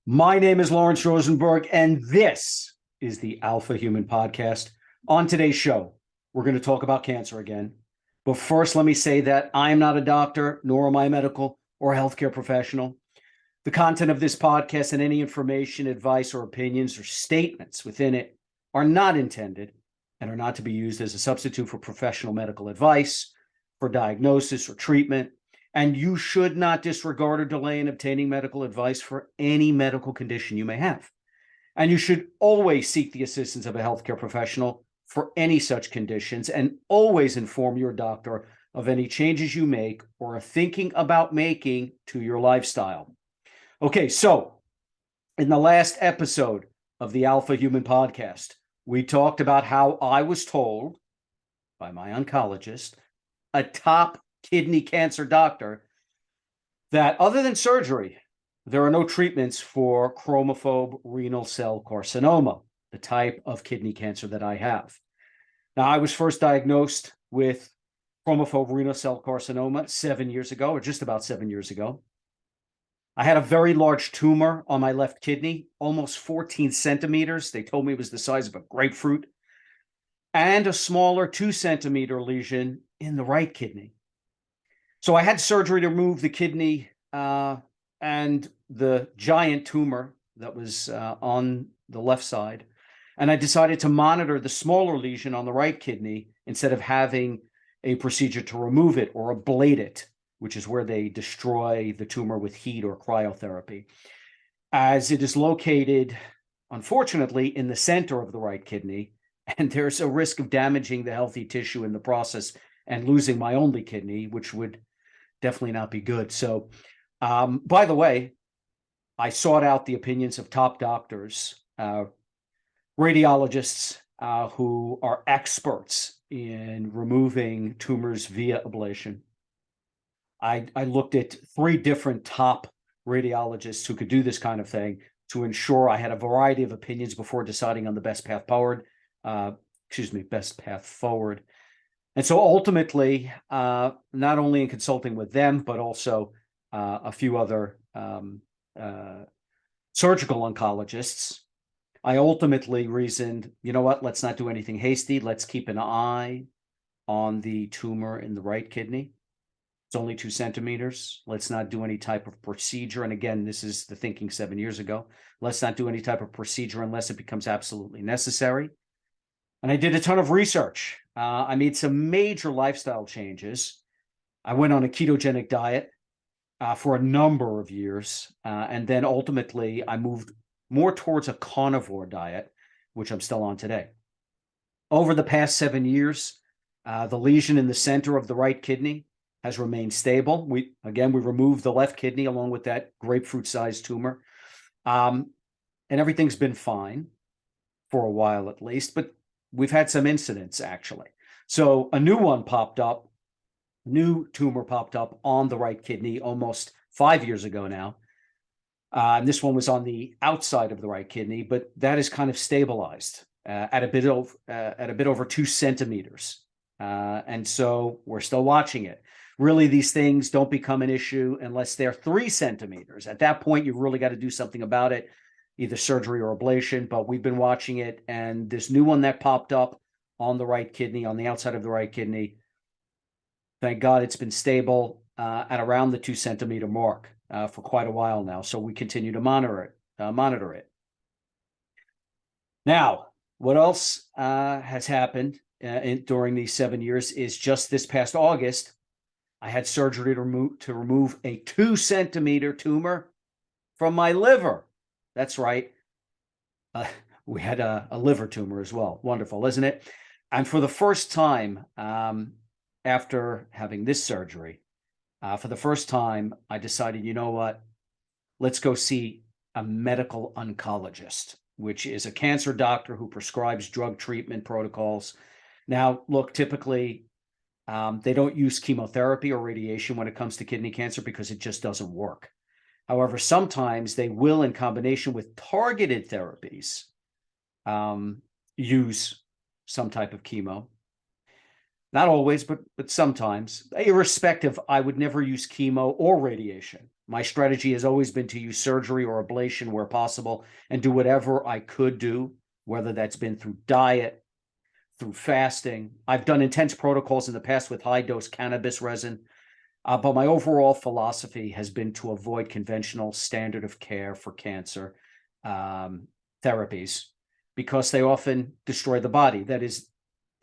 My name is Lawrence Rosenberg, and this is the Alpha Human Podcast. On today's show, we're going to talk about cancer again. But first, let me say that I am not a doctor, nor am I a medical or healthcare professional. The content of this podcast and any information, advice, or opinions or statements within it are not intended and are not to be used as a substitute for professional medical advice, for diagnosis or treatment. And you should not disregard or delay in obtaining medical advice for any medical condition you may have. And you should always seek the assistance of a healthcare professional for any such conditions, and always inform your doctor of any changes you make or are thinking about making to your lifestyle. Okay, so in the last episode of the Alpha Human Podcast, we talked about how I was told by my oncologist, a top kidney cancer doctor, that other than surgery, there are no treatments for chromophobe renal cell carcinoma, the type of kidney cancer that I have. Now, I was first diagnosed with chromophobe renal cell carcinoma 7 years ago, or just about 7 years ago. I had a very large tumor on my left kidney, almost 14 centimeters. They told me it was the size of a grapefruit, and a smaller 2-centimeter lesion in the right kidney. So I had surgery to remove the kidney and the giant tumor that was on the left side. And I decided to monitor the smaller lesion on the right kidney instead of having a procedure to remove it or ablate it, which is where they destroy the tumor with heat or cryotherapy, as it is located, unfortunately, in the center of the right kidney. And there's a risk of damaging the healthy tissue in the process and losing my only kidney, which would definitely not be good. So, by the way, I sought out the opinions of top doctors, radiologists who are experts in removing tumors via ablation. I looked at 3 different top radiologists who could do this kind of thing to ensure I had a variety of opinions before deciding on the best path forward. Best path forward. And so ultimately, not only in consulting with them, but also a few other surgical oncologists, I ultimately reasoned, you know what, let's not do anything hasty. Let's keep an eye on the tumor in the right kidney. It's only 2 centimeters. Let's not do any type of procedure. And again, this is the thinking 7 years ago. Let's not do any type of procedure unless it becomes absolutely necessary. And I did a ton of research. I made some major lifestyle changes. I went on a ketogenic diet for a number of years. And then ultimately, I moved more towards a carnivore diet, which I'm still on today. Over the past 7 years, the lesion in the center of the right kidney has remained stable. We removed the left kidney along with that grapefruit-sized tumor. And everything's been fine for a while at least, but we've had some incidents actually. So a new tumor popped up on the right kidney almost 5 years ago now. And this one was on the outside of the right kidney, but that is kind of stabilized at a bit over 2 centimeters. And so we're still watching it. Really, these things don't become an issue unless they're 3 centimeters. At that point, you've really got to do something about it, either surgery or ablation, but we've been watching it. And this new one that popped up on the right kidney, on the outside of the right kidney, thank God it's been stable at around the 2 centimeter mark for quite a while now. So we continue to monitor it. Now, what else has happened during these 7 years is just this past August, I had surgery to remove a 2 centimeter tumor from my liver. That's right. We had a liver tumor as well. Wonderful, isn't it? And for the first time, after having this surgery, for the first time, I decided, you know what? Let's go see a medical oncologist, which is a cancer doctor who prescribes drug treatment protocols. Now, look, typically, they don't use chemotherapy or radiation when it comes to kidney cancer because it just doesn't work. However, sometimes they will, in combination with targeted therapies, use some type of chemo. Not always, but sometimes. Irrespective, I would never use chemo or radiation My strategy has always been to use surgery or ablation where possible and do whatever I could do, whether that's been through diet, through fasting. I've done intense protocols in the past with high dose cannabis resin. But my overall philosophy has been to avoid conventional standard of care for cancer therapies because they often destroy the body. That is,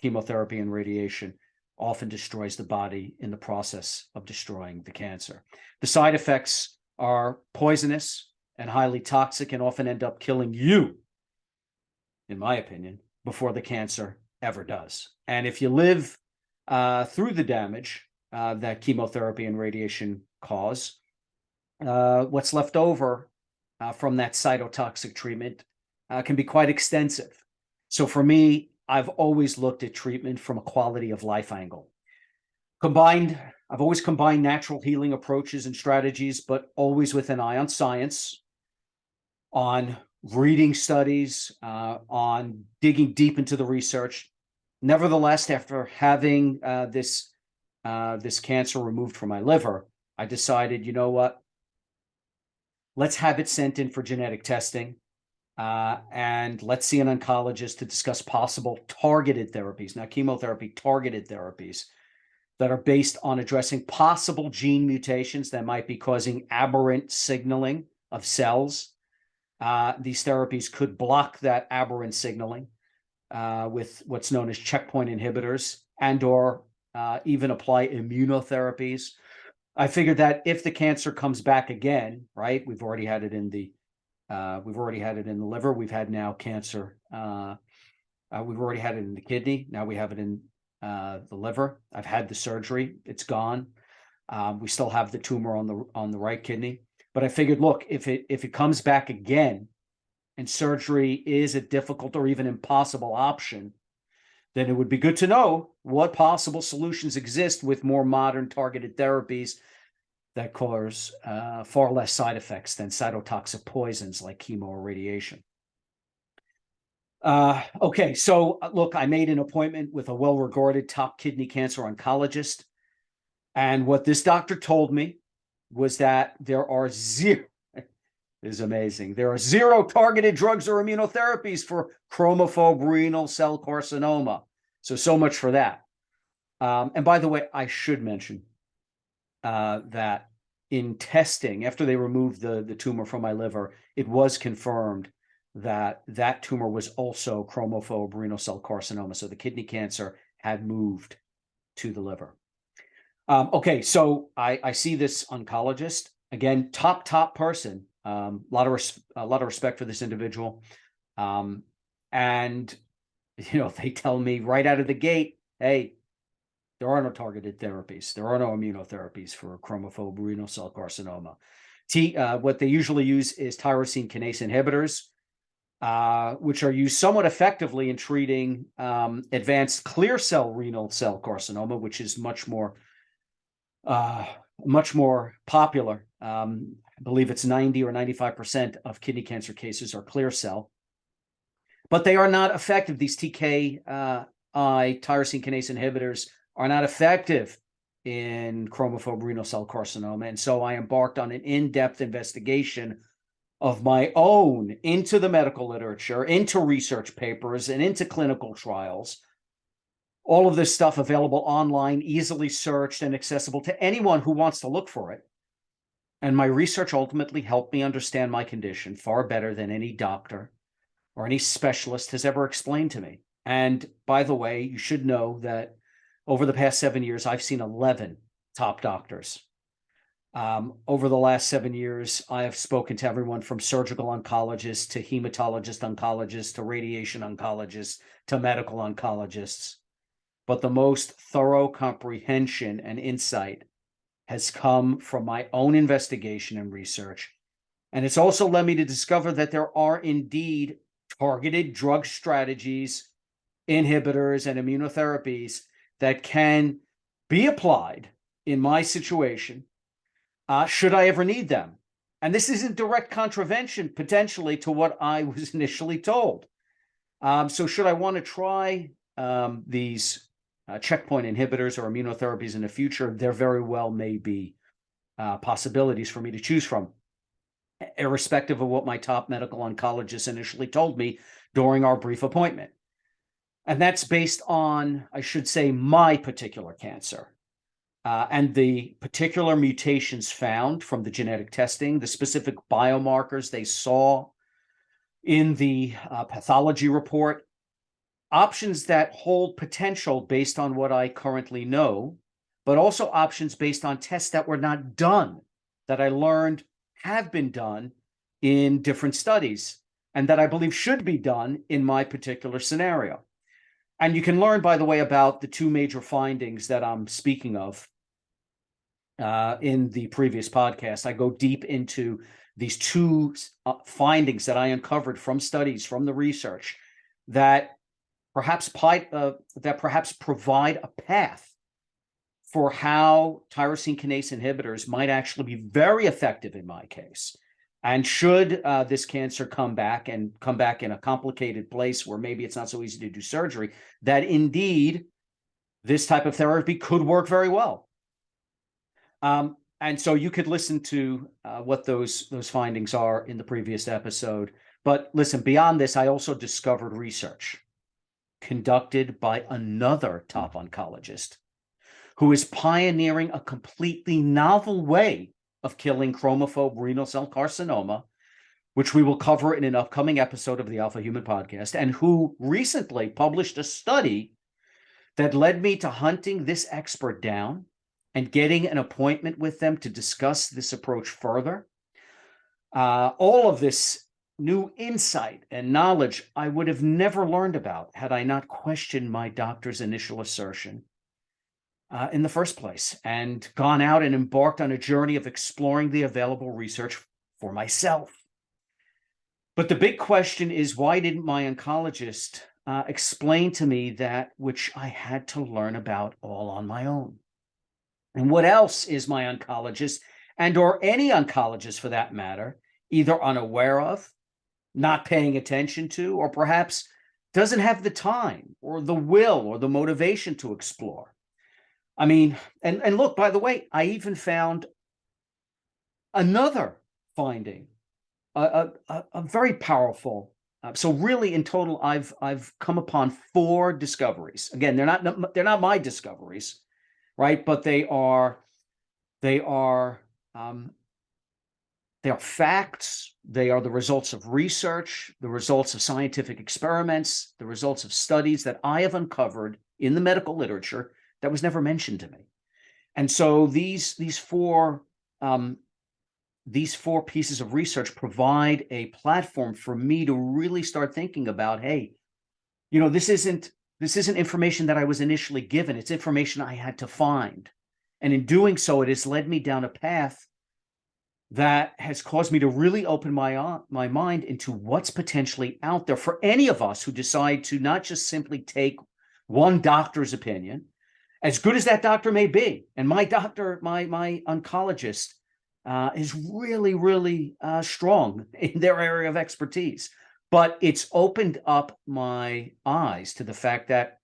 chemotherapy and radiation often destroys the body in the process of destroying the cancer. The side effects are poisonous and highly toxic and often end up killing you, in my opinion, before the cancer ever does. And if you live through the damage that chemotherapy and radiation cause, what's left over from that cytotoxic treatment can be quite extensive. So for me, I've always looked at treatment from a quality of life angle. I've always combined natural healing approaches and strategies, but always with an eye on science, on reading studies, on digging deep into the research. Nevertheless, after having this cancer removed from my liver, I decided, you know what? Let's have it sent in for genetic testing. And let's see an oncologist to discuss possible targeted therapies. Now, chemotherapy targeted therapies that are based on addressing possible gene mutations that might be causing aberrant signaling of cells. These therapies could block that aberrant signaling with what's known as checkpoint inhibitors and/or even apply immunotherapies. I figured that if the cancer comes back again, right? We've already had it in the liver. We've had now cancer. We've already had it in the kidney. Now we have it in the liver. I've had the surgery. It's gone. We still have the tumor on the right kidney. But I figured, look, if it comes back again, and surgery is a difficult or even impossible option, then it would be good to know what possible solutions exist with more modern targeted therapies that cause far less side effects than cytotoxic poisons like chemo or radiation. Okay, so look, I made an appointment with a well-regarded top kidney cancer oncologist. And what this doctor told me was that there are zero, is amazing. There are zero targeted drugs or immunotherapies for chromophobe renal cell carcinoma. So much for that. And by the way, I should mention that in testing, after they removed the tumor from my liver, it was confirmed that that tumor was also chromophobe renal cell carcinoma. So the kidney cancer had moved to the liver. Okay, so I see this oncologist, again, top person. A lot of respect for this individual. And, you know, they tell me right out of the gate, hey, there are no targeted therapies. There are no immunotherapies for chromophobe renal cell carcinoma. What they usually use is tyrosine kinase inhibitors, which are used somewhat effectively in treating advanced clear cell renal cell carcinoma, which is much more popular. I believe it's 90 or 95% of kidney cancer cases are clear cell, but they are not effective. These tyrosine kinase inhibitors are not effective in chromophobe renal cell carcinoma. And so I embarked on an in-depth investigation of my own into the medical literature, into research papers, and into clinical trials. All of this stuff available online, easily searched and accessible to anyone who wants to look for it. And my research ultimately helped me understand my condition far better than any doctor or any specialist has ever explained to me. And by the way, you should know that over the past 7 years, I've seen 11 top doctors. Over the last 7 years, I have spoken to everyone from surgical oncologists to hematologist oncologists to radiation oncologists to medical oncologists. But the most thorough comprehension and insight has come from my own investigation and research. And it's also led me to discover that there are indeed targeted drug strategies, inhibitors, and immunotherapies that can be applied in my situation, should I ever need them. And this isn't direct contravention, potentially, to what I was initially told. So should I want to try these checkpoint inhibitors or immunotherapies in the future, there very well may be possibilities for me to choose from, irrespective of what my top medical oncologist initially told me during our brief appointment. And that's based on, I should say, my particular cancer. And the particular mutations found from the genetic testing, the specific biomarkers they saw in the pathology report, options that hold potential based on what I currently know, but also options based on tests that were not done, that I learned have been done in different studies, and that I believe should be done in my particular scenario. And you can learn, by the way, about the two major findings that I'm speaking of in the previous podcast. I go deep into these two findings that I uncovered from studies, from the research, that perhaps provide a path for how tyrosine kinase inhibitors might actually be very effective in my case. And should this cancer come back in a complicated place where maybe it's not so easy to do surgery, that indeed this type of therapy could work very well. And so you could listen to what those findings are in the previous episode. But listen, beyond this, I also discovered research conducted by another top oncologist who is pioneering a completely novel way of killing chromophobe renal cell carcinoma, which we will cover in an upcoming episode of the Alpha Human Podcast, and who recently published a study that led me to hunting this expert down and getting an appointment with them to discuss this approach further. All of this new insight and knowledge I would have never learned about had I not questioned my doctor's initial assertion in the first place, and gone out and embarked on a journey of exploring the available research for myself. But the big question is, why didn't my oncologist explain to me that which I had to learn about all on my own? And what else is my oncologist, and or any oncologist for that matter, either unaware of, not paying attention to, or perhaps doesn't have the time or the will or the motivation to explore? I mean, and look, by the way, I even found another finding, a very powerful. So really, in total, I've come upon 4 discoveries. Again, they're not my discoveries, right? But they are facts. They are the results of research, the results of scientific experiments, the results of studies that I have uncovered in the medical literature that was never mentioned to me. And so these 4 pieces of research provide a platform for me to really start thinking about, hey, this isn't information that I was initially given. It's information I had to find. And in doing so, it has led me down a path that has caused me to really open my mind into what's potentially out there for any of us who decide to not just simply take one doctor's opinion, as good as that doctor may be. And my doctor, my oncologist, is really, really strong in their area of expertise. But it's opened up my eyes to the fact that,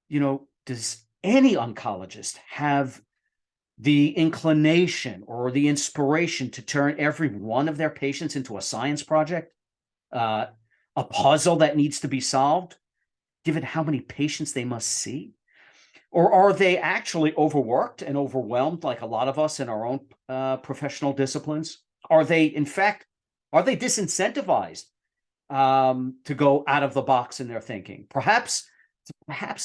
does any oncologist have the inclination or the inspiration to turn every one of their patients into a science project, a puzzle that needs to be solved, given how many patients they must see? Or are they actually overworked and overwhelmed, like a lot of us in our own professional disciplines? Are they disincentivized to go out of the box in their thinking? Perhaps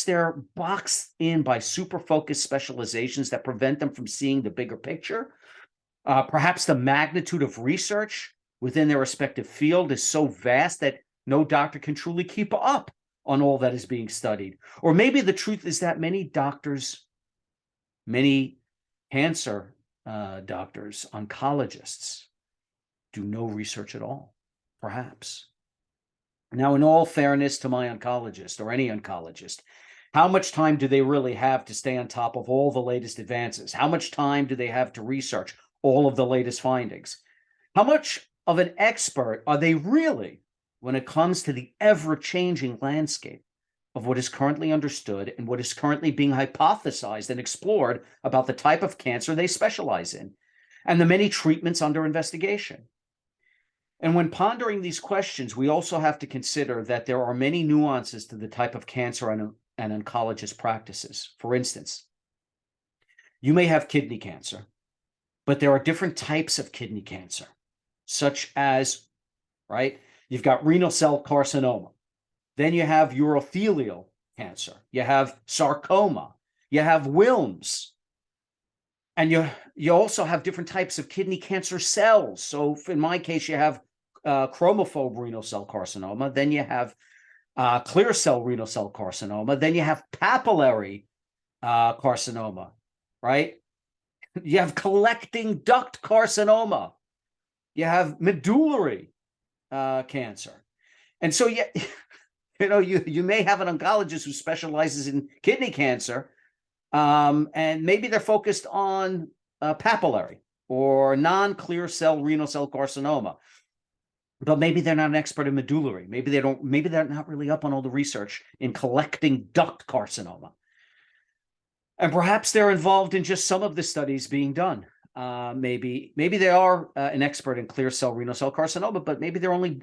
they're boxed in by super focused specializations that prevent them from seeing the bigger picture. Perhaps the magnitude of research within their respective field is so vast that no doctor can truly keep up on all that is being studied. Or maybe the truth is that many doctors, many cancer doctors, oncologists, do no research at all, perhaps. Now, in all fairness to my oncologist or any oncologist, how much time do they really have to stay on top of all the latest advances? How much time do they have to research all of the latest findings? How much of an expert are they really when it comes to the ever-changing landscape of what is currently understood and what is currently being hypothesized and explored about the type of cancer they specialize in? and the many treatments under investigation. And when pondering these questions, we also have to consider that there are many nuances to the type of cancer an oncologist practices. For instance, you may have kidney cancer, but there are different types of kidney cancer, such as, right, you've got renal cell carcinoma. Then you have urothelial cancer. You have sarcoma. You have Wilms. And you also have different types of kidney cancer cells. So in my case, you have chromophobe renal cell carcinoma. Then you have clear cell renal cell carcinoma. Then you have papillary carcinoma, right? You have collecting duct carcinoma. You have medullary cancer. And so you may have an oncologist who specializes in kidney cancer, and maybe they're focused on papillary or non-clear cell renal cell carcinoma, but maybe they're not an expert in medullary. Maybe they're not really up on all the research in collecting duct carcinoma. And perhaps they're involved in just some of the studies being done. Maybe they are an expert in clear cell renal cell carcinoma, but maybe they're only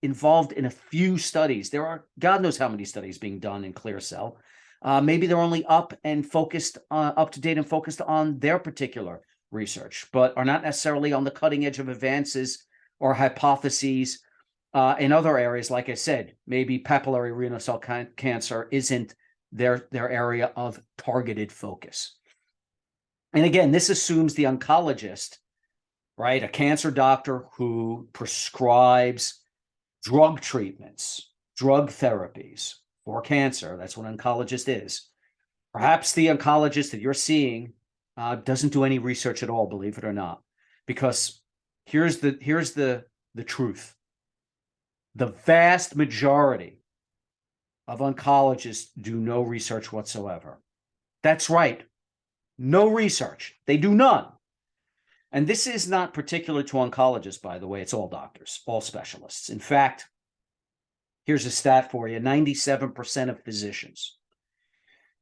involved in a few studies. There are God knows how many studies being done in clear cell. Maybe they're only up to date and focused on their particular research, but are not necessarily on the cutting edge of advances or hypotheses in other areas. Like I said, maybe papillary renal cell cancer isn't their area of targeted focus. And again, this assumes the oncologist, right, a cancer doctor who prescribes drug treatments, drug therapies for cancer. That's what an oncologist is. Perhaps the oncologist that you're seeing doesn't do any research at all, believe it or not, because here's the truth. The vast majority of oncologists do no research whatsoever. That's right. No research. They do none. And this is not particular to oncologists, by the way. It's all doctors, all specialists. In fact, here's a stat for you. 97% of physicians,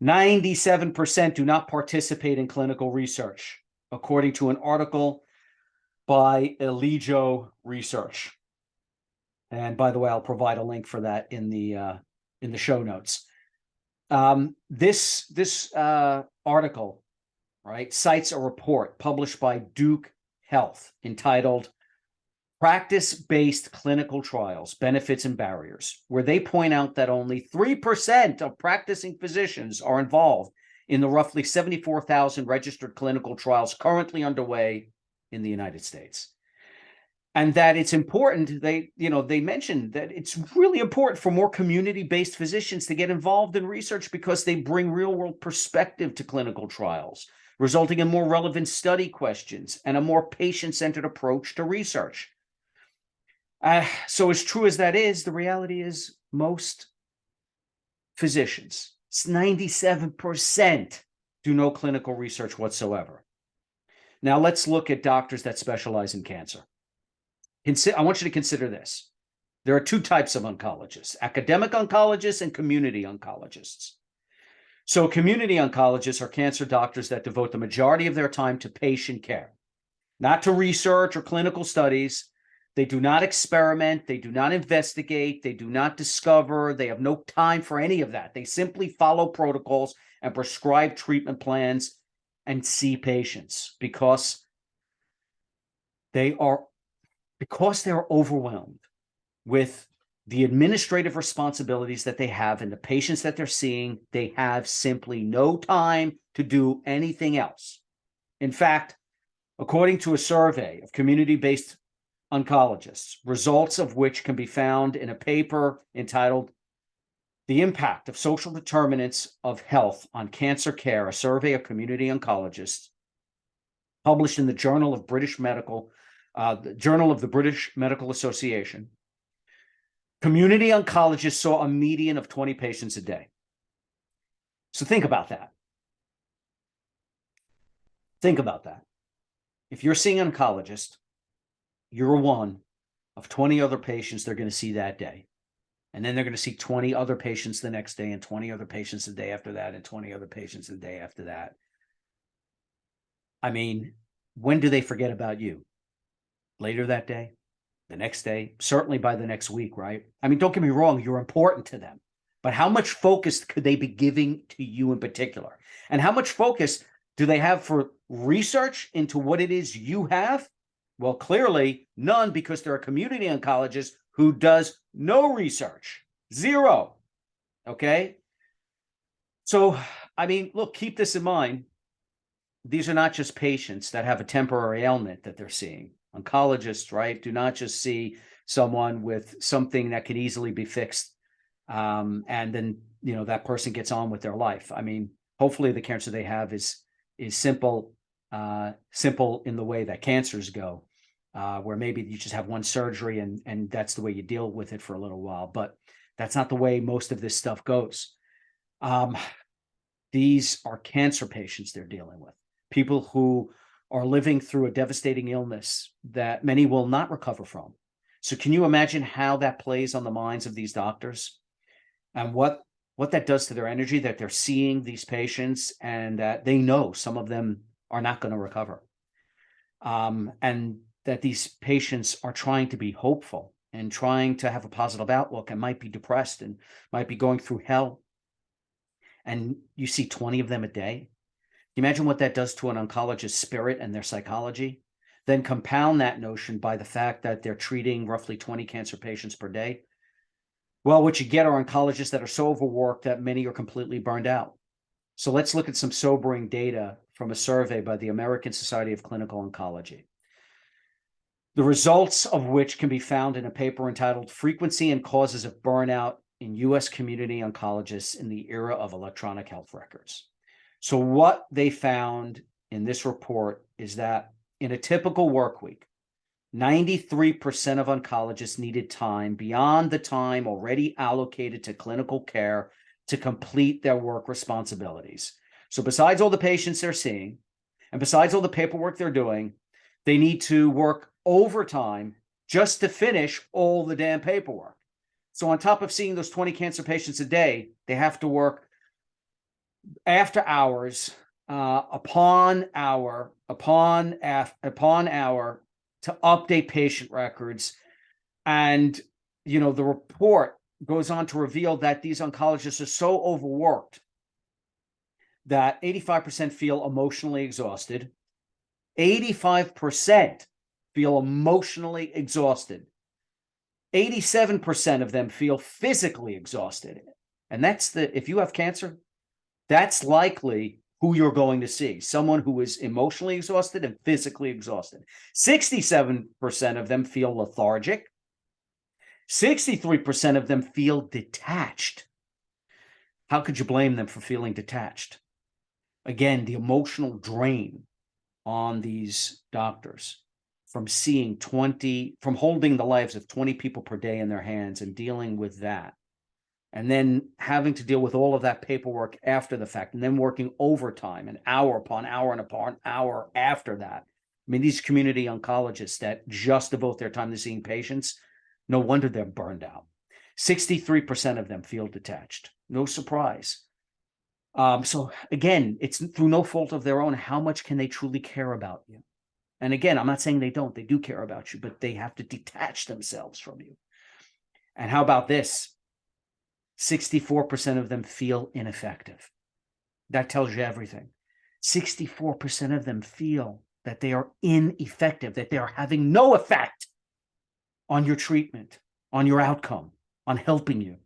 97% do not participate in clinical research, according to an article by Eligio Research. And by the way, I'll provide a link for that in the show notes. This article, right, cites a report published by Duke Health entitled Practice-Based Clinical Trials, Benefits and Barriers, where they point out that only 3% of practicing physicians are involved in the roughly 74,000 registered clinical trials currently underway in the United States. And that it's important, they mentioned that it's really important for more community-based physicians to get involved in research because they bring real-world perspective to clinical trials, resulting in more relevant study questions and a more patient-centered approach to research. So as true as that is, the reality is most physicians, it's 97%, do no clinical research whatsoever. Now let's look at doctors that specialize in cancer. I want you to consider this. There are two types of oncologists: academic oncologists and community oncologists. So community oncologists are cancer doctors that devote the majority of their time to patient care, not to research or clinical studies. They do not experiment. They do not investigate. They do not discover. They have no time for any of that. They simply follow protocols and prescribe treatment plans and see patients because they're overwhelmed with the administrative responsibilities that they have and the patients that they're seeing. They have simply no time to do anything else. In fact, according to a survey of community-based oncologists, results of which can be found in a paper entitled The Impact of Social Determinants of Health on Cancer Care, a survey of community oncologists, published in the Journal of the British Medical Association. Community oncologists saw a median of 20 patients a day. So think about that. Think about that. If you're seeing an oncologist, you're one of 20 other patients they're going to see that day. And then they're going to see 20 other patients the next day, and 20 other patients the day after that, and 20 other patients the day after that. I mean, when do they forget about you? Later that day, the next day, certainly by the next week, right? I mean, don't get me wrong, you're important to them, but how much focus could they be giving to you in particular? And how much focus do they have for research into what it is you have? Well, clearly none, because they're a community oncologist who does no research, zero. Okay. So, I mean, look, keep this in mind. These are not just patients that have a temporary ailment that they're seeing. Oncologists, right, do not just see someone with something that could easily be fixed, and then that person gets on with their life. I mean, hopefully the cancer they have is simple, simple in the way that cancers go, where maybe you just have one surgery and that's the way you deal with it for a little while. But that's not the way most of this stuff goes. These are cancer patients they're dealing with, people who are living through a devastating illness that many will not recover from. So can you imagine how that plays on the minds of these doctors, and what that does to their energy, that they're seeing these patients and that they know some of them are not going to recover, and that these patients are trying to be hopeful and trying to have a positive outlook and might be depressed and might be going through hell. And you see 20 of them a day. Imagine what that does to an oncologist's spirit and their psychology. Then compound that notion by the fact that they're treating roughly 20 cancer patients per day. Well, what you get are oncologists that are so overworked that many are completely burned out. So let's look at some sobering data from a survey by the American Society of Clinical Oncology, the results of which can be found in a paper entitled Frequency and Causes of Burnout in U.S. Community Oncologists in the Era of Electronic Health Records. So what they found in this report is that in a typical work week, 93% of oncologists needed time beyond the time already allocated to clinical care to complete their work responsibilities. So besides all the patients they're seeing, and besides all the paperwork they're doing, they need to work overtime just to finish all the damn paperwork. So on top of seeing those 20 cancer patients a day, they have to work after hours, upon hour to update patient records. And, the report goes on to reveal that these oncologists are so overworked that 85% feel emotionally exhausted. 85% feel emotionally exhausted. 87% of them feel physically exhausted. And if you have cancer, that's likely who you're going to see, someone who is emotionally exhausted and physically exhausted. 67% of them feel lethargic. 63% of them feel detached. How could you blame them for feeling detached? Again, the emotional drain on these doctors from holding the lives of 20 people per day in their hands and dealing with that, and then having to deal with all of that paperwork after the fact, and then working overtime, an hour upon hour and upon hour after that. I mean, these community oncologists that just devote their time to seeing patients, no wonder they're burned out. 63% of them feel detached. No surprise. So again, it's through no fault of their own. How much can they truly care about you? And again, I'm not saying they don't. They do care about you, but they have to detach themselves from you. And how about this? 64% of them feel ineffective. That tells you everything. 64% of them feel that they are ineffective, that they are having no effect on your treatment, on your outcome, on helping you.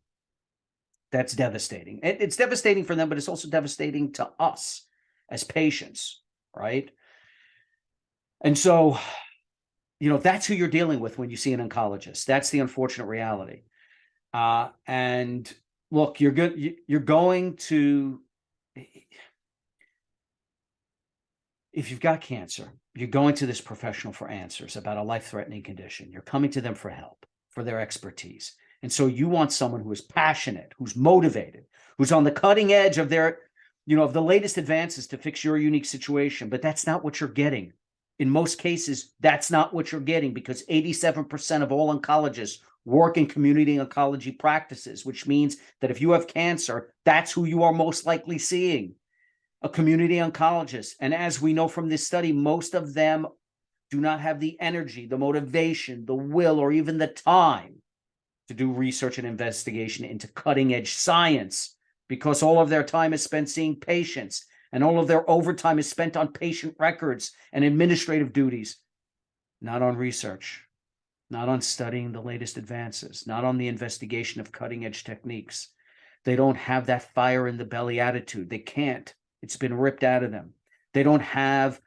That's devastating. It's devastating for them, but it's also devastating to us as patients, right? And so, that's who you're dealing with when you see an oncologist. That's the unfortunate reality. And look, you're going to, if you've got cancer, you're going to this professional for answers about a life-threatening condition. You're coming to them for help, for their expertise. And so you want someone who is passionate, who's motivated, who's on the cutting edge of of the latest advances to fix your unique situation. But that's not what you're getting. In most cases, that's not what you're getting, because 87% of all oncologists work in community oncology practices, which means that if you have cancer, that's who you are most likely seeing. a community oncologist. And as we know from this study, most of them do not have the energy, the motivation, the will, or even the time to do research and investigation into cutting edge science, because all of their time is spent seeing patients and all of their overtime is spent on patient records and administrative duties, not on research, not on studying the latest advances, not on the investigation of cutting edge techniques. They don't have that fire in the belly attitude. They can't. It's been ripped out of them. They don't have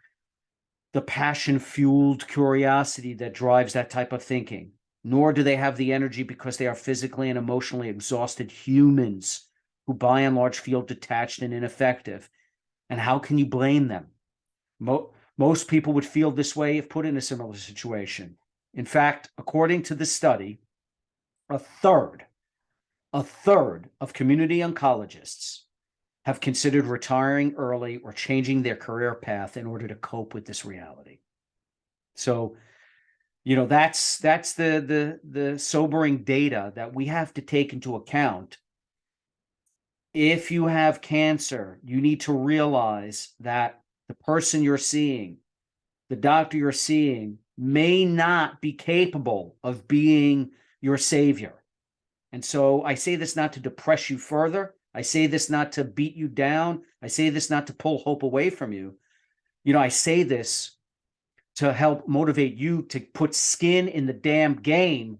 the passion-fueled curiosity that drives that type of thinking, nor do they have the energy because they are physically and emotionally exhausted humans who by and large feel detached and ineffective. And how can you blame them? Most people would feel this way if put in a similar situation. In fact, according to the study, a third of community oncologists have considered retiring early or changing their career path in order to cope with this reality. So, that's the sobering data that we have to take into account. If you have cancer, you need to realize that the person you're seeing, the doctor you're seeing, may not be capable of being your savior. And so I say this not to depress you further. I say this not to beat you down. I say this not to pull hope away from you. I say this to help motivate you to put skin in the damn game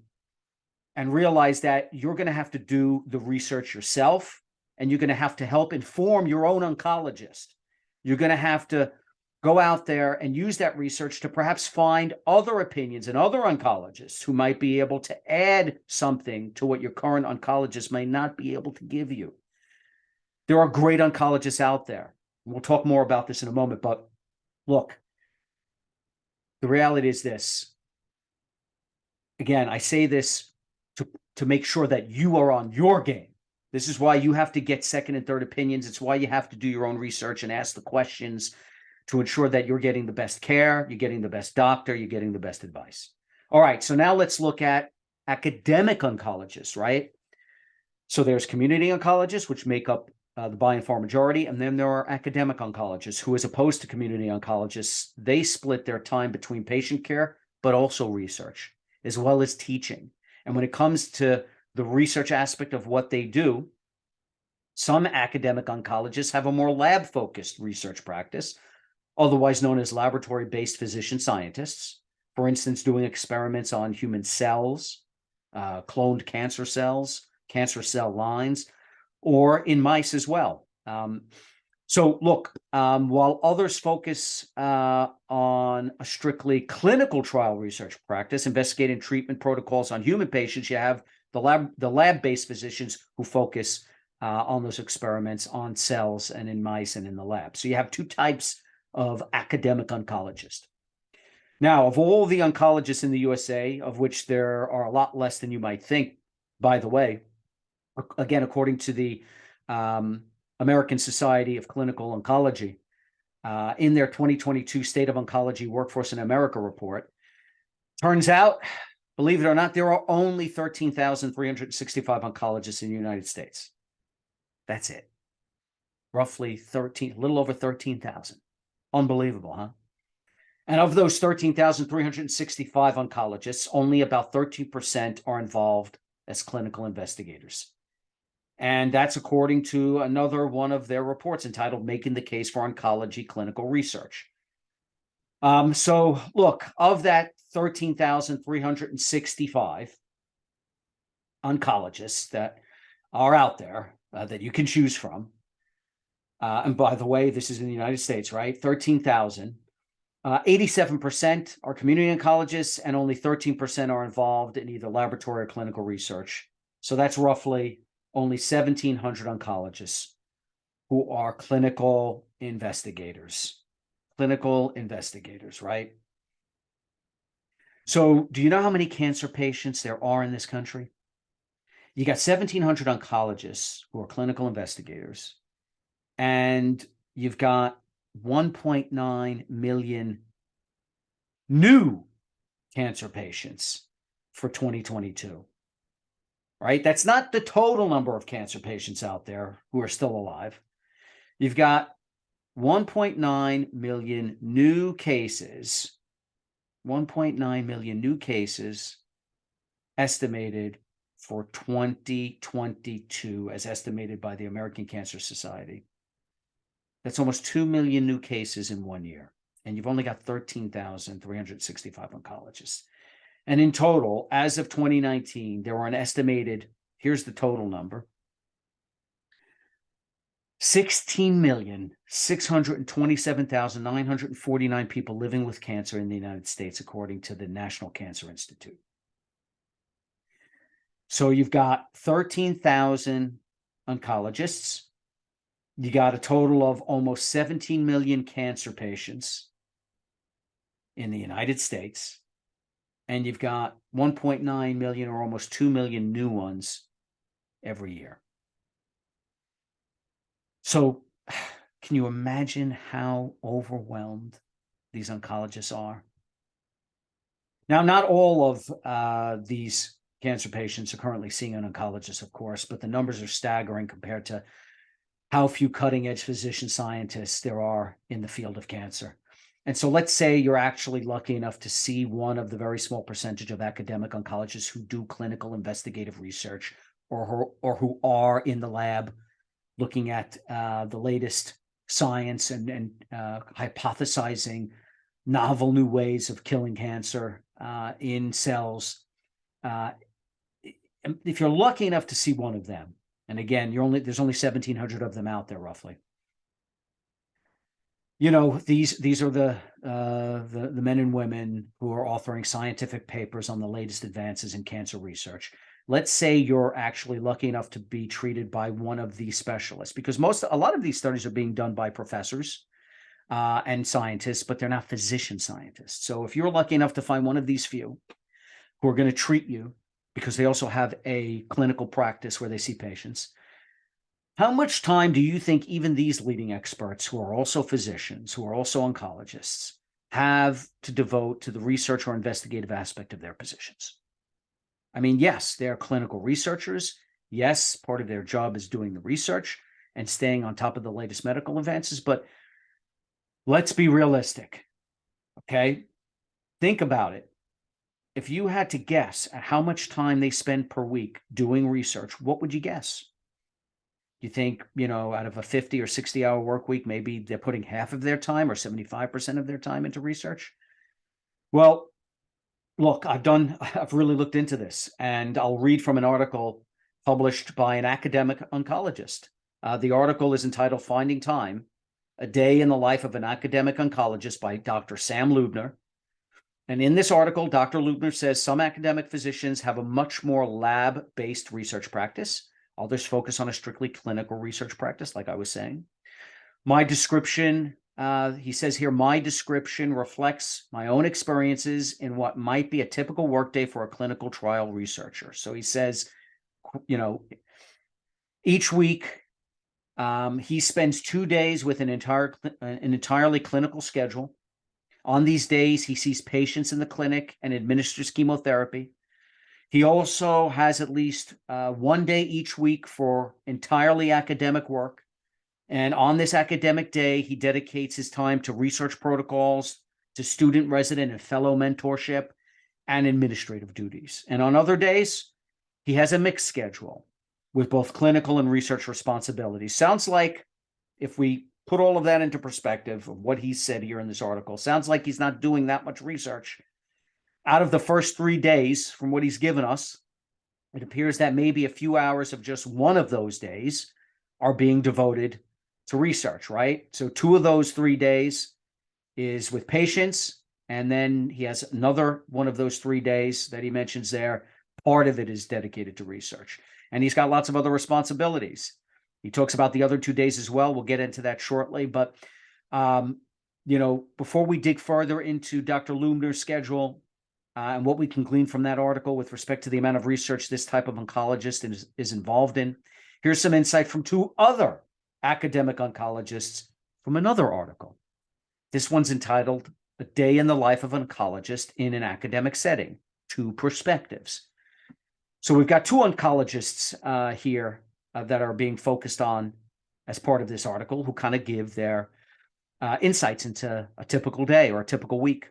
and realize that you're going to have to do the research yourself, and you're going to have to help inform your own oncologist. You're going to have to go out there and use that research to perhaps find other opinions and other oncologists who might be able to add something to what your current oncologist may not be able to give you. There are great oncologists out there. We'll talk more about this in a moment, but look, the reality is this. Again, I say this to make sure that you are on your game. This is why you have to get second and third opinions. It's why you have to do your own research and ask the questions to ensure that you're getting the best care, you're getting the best doctor, you're getting the best advice. All right, so now let's look at academic oncologists, right? So there's community oncologists, which make up the by and far majority, and then there are academic oncologists who, as opposed to community oncologists, they split their time between patient care, but also research, as well as teaching. And when it comes to the research aspect of what they do, some academic oncologists have a more lab-focused research practice, otherwise known as laboratory-based physician scientists, for instance, doing experiments on human cells, cloned cancer cells, cancer cell lines, or in mice as well. So look, while others focus on a strictly clinical trial research practice, investigating treatment protocols on human patients, you have the lab-based physicians who focus on those experiments on cells and in mice and in the lab. So you have two types of academic oncologists. Now, of all the oncologists in the USA, of which there are a lot less than you might think, by the way, again, according to the American Society of Clinical Oncology, in their 2022 State of Oncology Workforce in America report, turns out, believe it or not, there are only 13,365 oncologists in the United States. That's it. Roughly a little over 13,000. Unbelievable, huh? And of those 13,365 oncologists, only about 13% are involved as clinical investigators. And that's according to another one of their reports entitled Making the Case for Oncology Clinical Research. So look, of that 13,365 oncologists that are out there that you can choose from, and by the way, this is in the United States, right? 13,000. 87% are community oncologists, and only 13% are involved in either laboratory or clinical research. So that's roughly only 1,700 oncologists who are clinical investigators. Clinical investigators, right? So do you know how many cancer patients there are in this country? You got 1,700 oncologists who are clinical investigators, and you've got 1.9 million new cancer patients for 2022, right? That's not the total number of cancer patients out there who are still alive. You've got 1.9 million new cases, 1.9 million new cases estimated for 2022, as estimated by the American Cancer Society. That's almost 2 million new cases in 1 year. And you've only got 13,365 oncologists. And in total, as of 2019, there were an estimated, here's the total number, 16,627,949 people living with cancer in the United States, according to the National Cancer Institute. So you've got 13,000 oncologists. You got a total of almost 17 million cancer patients in the United States. And you've got 1.9 million or almost 2 million new ones every year. So can you imagine how overwhelmed these oncologists are? Now, not all of these cancer patients are currently seeing an oncologist, of course, but the numbers are staggering compared to how few cutting-edge physician scientists there are in the field of cancer. And so let's say you're actually lucky enough to see one of the very small percentage of academic oncologists who do clinical investigative research or who are in the lab looking at the latest science and hypothesizing novel new ways of killing cancer in cells. If you're lucky enough to see one of them, and again, there's only 1,700 of them out there roughly. You know, these are the men and women who are authoring scientific papers on the latest advances in cancer research. Let's say you're actually lucky enough to be treated by one of these specialists, because a lot of these studies are being done by professors and scientists, but they're not physician scientists. So if you're lucky enough to find one of these few who are going to treat you, because they also have a clinical practice where they see patients, how much time do you think even these leading experts, who are also physicians, who are also oncologists, have to devote to the research or investigative aspect of their positions? I mean, yes, they're clinical researchers. Yes, part of their job is doing the research and staying on top of the latest medical advances, but let's be realistic, okay? Think about it. If you had to guess at how much time they spend per week doing research, what would you guess? You think, out of a 50 or 60-hour work week, maybe they're putting half of their time or 75% of their time into research? Well, look, I've really looked into this, and I'll read from an article published by an academic oncologist. The article is entitled "Finding Time: A Day in the Life of an Academic Oncologist" by Dr. Sam Lubner. And in this article, Dr. Lubner says some academic physicians have a much more lab-based research practice. Others focus on a strictly clinical research practice, like I was saying. My description, he says here, my description reflects my own experiences in what might be a typical workday for a clinical trial researcher. So he says, each week, he spends 2 days with an entirely clinical schedule. On these days, he sees patients in the clinic and administers chemotherapy. He also has at least 1 day each week for entirely academic work. And on this academic day, he dedicates his time to research protocols, to student, resident, and fellow mentorship, and administrative duties. And on other days, he has a mixed schedule with both clinical and research responsibilities. Sounds like, if we put all of that into perspective of what he said here in this article, sounds like he's not doing that much research. Out of the first 3 days, from what he's given us, it appears that maybe a few hours of just one of those days are being devoted to research, right? So 2 of those 3 days is with patients, and then he has another one of those 3 days that he mentions there. Part of it is dedicated to research, and he's got lots of other responsibilities. He talks about the other 2 days as well. We'll get into that shortly, but before we dig further into Dr. Lubner's schedule and what we can glean from that article with respect to the amount of research this type of oncologist is involved in, here's some insight from 2 other academic oncologists from another article. This one's entitled "A Day in the Life of an Oncologist in an Academic Setting: 2 Perspectives." So we've got 2 oncologists here that are being focused on as part of this article, who kind of give their insights into a typical day or a typical week.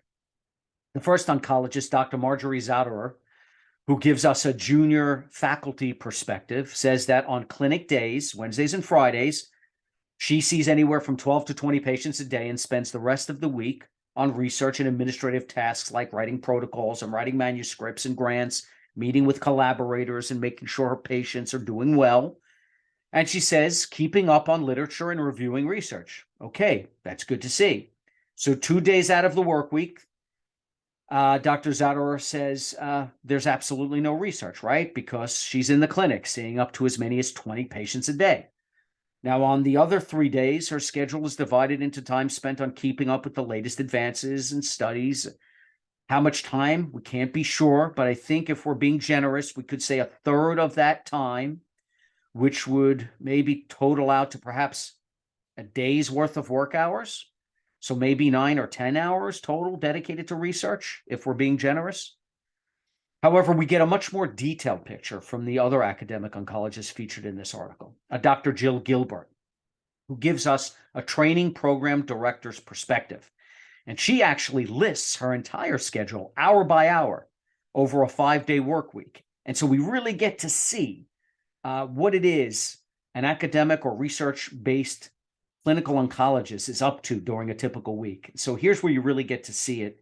The first oncologist, Dr. Marjorie Zauderer, who gives us a junior faculty perspective, says that on clinic days, Wednesdays and Fridays, she sees anywhere from 12 to 20 patients a day and spends the rest of the week on research and administrative tasks like writing protocols and writing manuscripts and grants, meeting with collaborators and making sure her patients are doing well. And she says, keeping up on literature and reviewing research. Okay, that's good to see. So 2 days out of the work week, Dr. Zauderer says there's absolutely no research, right? Because she's in the clinic seeing up to as many as 20 patients a day. Now, on the other 3 days, her schedule is divided into time spent on keeping up with the latest advances and studies. How much time? We can't be sure, but I think if we're being generous, we could say a third of that time, which would maybe total out to perhaps a day's worth of work hours. So maybe 9 or 10 hours total dedicated to research, if we're being generous. However, we get a much more detailed picture from the other academic oncologists featured in this article, a Dr. Jill Gilbert, who gives us a training program director's perspective. And she actually lists her entire schedule hour by hour over a 5-day work week. And so we really get to see what it is an academic or research-based clinical oncologist is up to during a typical week. So here's where you really get to see it,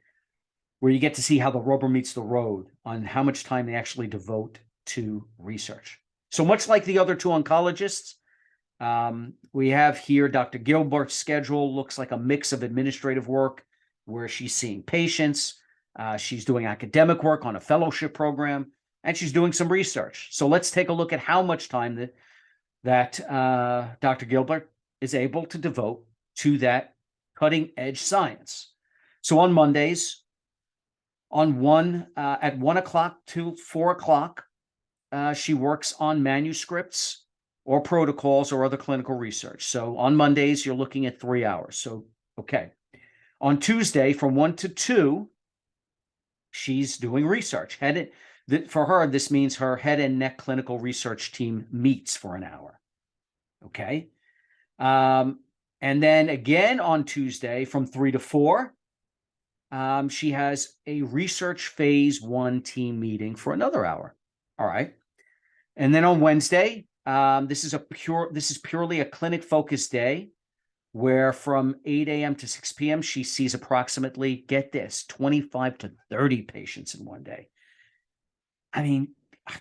where you get to see how the rubber meets the road on how much time they actually devote to research. So much like the other two oncologists, we have here Dr. Gilbert's schedule looks like a mix of administrative work where she's seeing patients, she's doing academic work on a fellowship program, and she's doing some research. So let's take a look at how much time that Dr. Gilbert is able to devote to that cutting edge science. So on Mondays, at 1 o'clock to 4 o'clock, she works on manuscripts or protocols or other clinical research. So on Mondays, you're looking at 3 hours. So, okay. On Tuesday, from 1 to 2, she's doing research. For her, this means her head and neck clinical research team meets for an hour. Okay. And then again on Tuesday from 3 to 4, she has a research phase 1 team meeting for another hour. All right. And then on Wednesday, this is purely a clinic focused day where from 8 a.m. to 6 p.m. she sees approximately, get this, 25 to 30 patients in one day. I mean,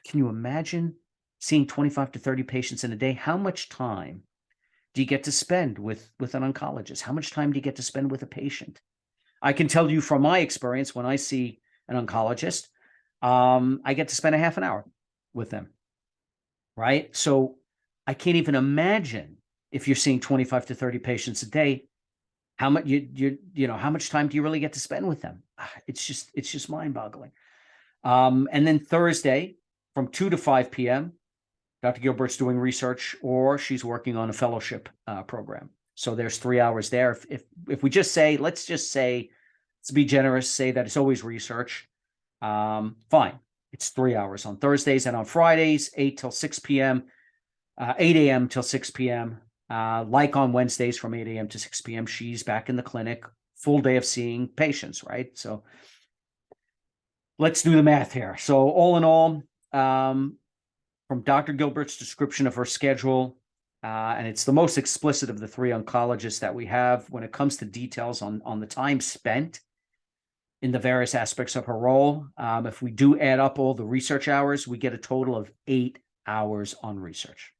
can you imagine seeing 25 to 30 patients in a day? How much time do you get to spend with an oncologist? How much time do you get to spend with a patient? I can tell you from my experience, when I see an oncologist, I get to spend a half an hour with them, right? So I can't even imagine if you're seeing 25 to 30 patients a day, how much how much time do you really get to spend with them? It's just mind-boggling. And then Thursday from 2 to 5 p.m., Dr. Gilbert's doing research or she's working on a fellowship program. So there's 3 hours there. If we just say, let's be generous, say that it's always research. Fine. It's 3 hours on Thursdays, and on Fridays, 8 a.m. till 6 p.m. Like on Wednesdays from 8 a.m. to 6 p.m., she's back in the clinic, full day of seeing patients, right? So let's do the math here. So all in all, from Dr. Gilbert's description of her schedule, and it's the most explicit of the 3 oncologists that we have when it comes to details on the time spent in the various aspects of her role. If we do add up all the research hours, we get a total of 8 hours on research.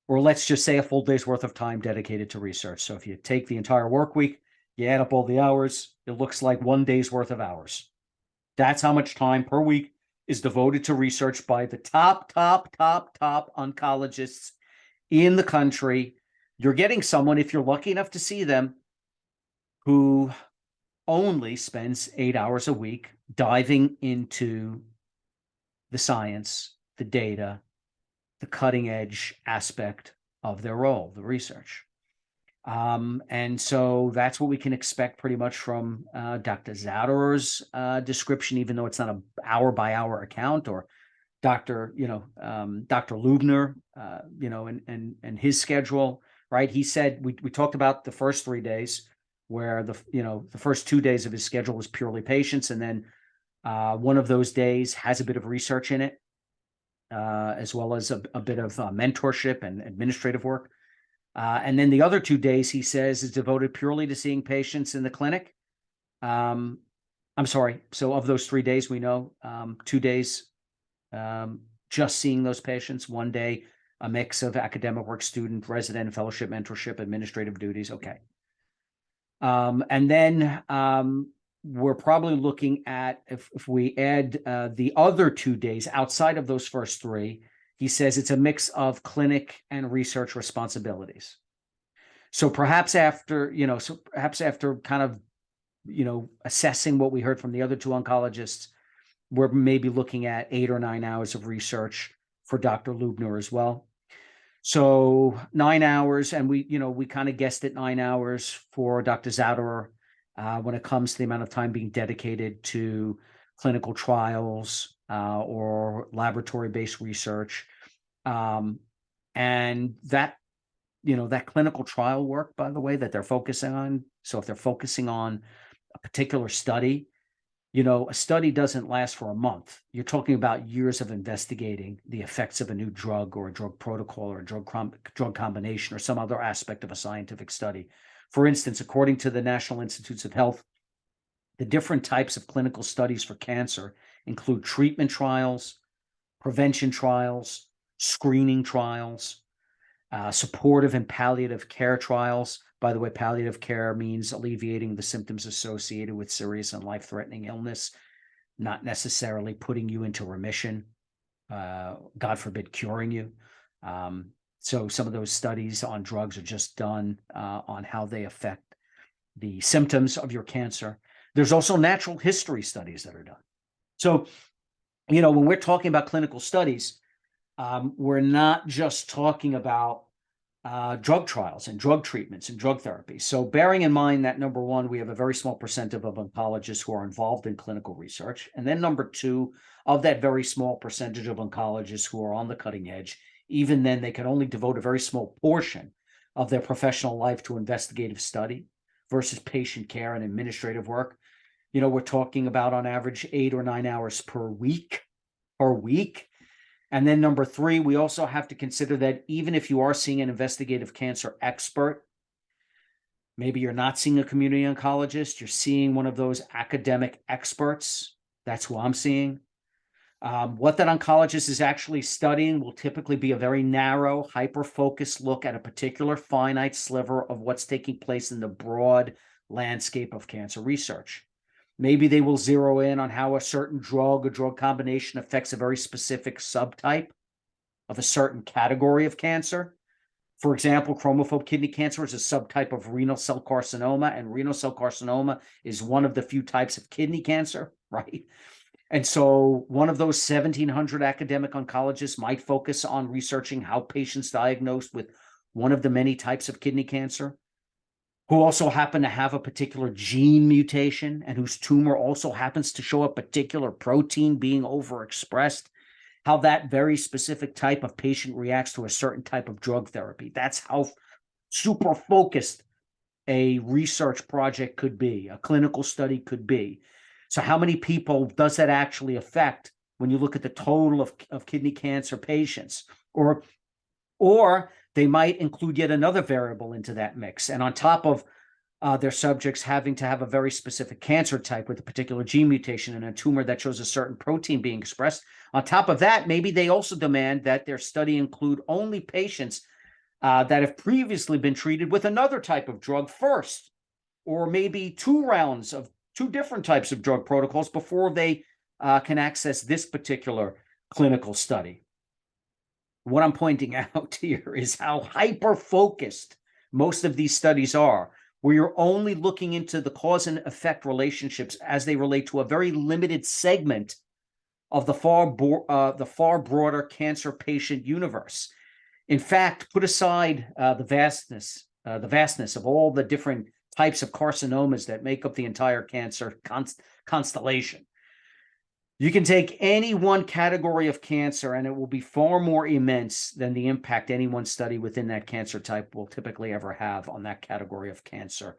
Or let's just say a full day's worth of time dedicated to research. So if you take the entire work week, you add up all the hours, it looks like 1 day's worth of hours. That's how much time per week is devoted to research by the top oncologists in the country. You're getting someone, if you're lucky enough to see them, who only spends 8 hours a week diving into the science, the data, the cutting edge aspect of their role, the research. And so that's what we can expect pretty much from Dr. Zauderer's description, even though it's not an hour by hour account, or Dr. Lubner, and his schedule. right? He said, we talked about the first 3 days where the first 2 days of his schedule was purely patients. And then one of those days has a bit of research in it, as well as a bit of mentorship and administrative work. And then the other 2 days, he says, is devoted purely to seeing patients in the clinic. I'm sorry. So of those 3 days, we know 2 days just seeing those patients, 1 day a mix of academic work, student, resident, fellowship, mentorship, administrative duties. Okay. And then we're probably looking at, if we add the other 2 days outside of those first three, he says it's a mix of clinic and research responsibilities. So perhaps after kind of, assessing what we heard from the other two oncologists, we're maybe looking at 8 or 9 hours of research for Dr. Lubner as well. So 9 hours, and we kind of guessed at 9 hours for Dr. Zauderer when it comes to the amount of time being dedicated to clinical trials or laboratory-based research. And that clinical trial work, by the way, that they're focusing on. So if they're focusing on a particular study, a study doesn't last for a month. You're talking about years of investigating the effects of a new drug or a drug protocol or a drug combination or some other aspect of a scientific study. For instance, according to the National Institutes of Health, the different types of clinical studies for cancer include treatment trials, prevention trials, screening trials, supportive and palliative care trials. By the way, palliative care means alleviating the symptoms associated with serious and life-threatening illness, not necessarily putting you into remission, God forbid, curing you. So some of those studies on drugs are just done on how they affect the symptoms of your cancer. There's also natural history studies that are done. So, when we're talking about clinical studies, we're not just talking about drug trials and drug treatments and drug therapy. So bearing in mind that, number one, we have a very small percentage of oncologists who are involved in clinical research. And then number two, of that very small percentage of oncologists who are on the cutting edge, even then they can only devote a very small portion of their professional life to investigative study versus patient care and administrative work. We're talking about on average 8 or 9 hours per week. And then number three, we also have to consider that even if you are seeing an investigative cancer expert, maybe you're not seeing a community oncologist, you're seeing one of those academic experts. That's who I'm seeing. What that oncologist is actually studying will typically be a very narrow, hyper-focused look at a particular finite sliver of what's taking place in the broad landscape of cancer research. Maybe they will zero in on how a certain drug or drug combination affects a very specific subtype of a certain category of cancer. For example, chromophobe kidney cancer is a subtype of renal cell carcinoma, and renal cell carcinoma is one of the few types of kidney cancer, right? And so one of those 1,700 academic oncologists might focus on researching how patients diagnosed with one of the many types of kidney cancer, who also happen to have a particular gene mutation and whose tumor also happens to show a particular protein being overexpressed, how that very specific type of patient reacts to a certain type of drug therapy. That's how super focused a research project could be, a clinical study could be. So how many people does that actually affect when you look at the total of kidney cancer patients? Or they might include yet another variable into that mix. And on top of their subjects having to have a very specific cancer type with a particular gene mutation and a tumor that shows a certain protein being expressed, on top of that, maybe they also demand that their study include only patients that have previously been treated with another type of drug first, or maybe 2 rounds of 2 different types of drug protocols before they can access this particular clinical study. What I'm pointing out here is how hyper-focused most of these studies are, where you're only looking into the cause and effect relationships as they relate to a very limited segment of the far broader cancer patient universe. In fact, put aside the vastness of all the different types of carcinomas that make up the entire cancer constellation. You can take any one category of cancer and it will be far more immense than the impact any one study within that cancer type will typically ever have on that category of cancer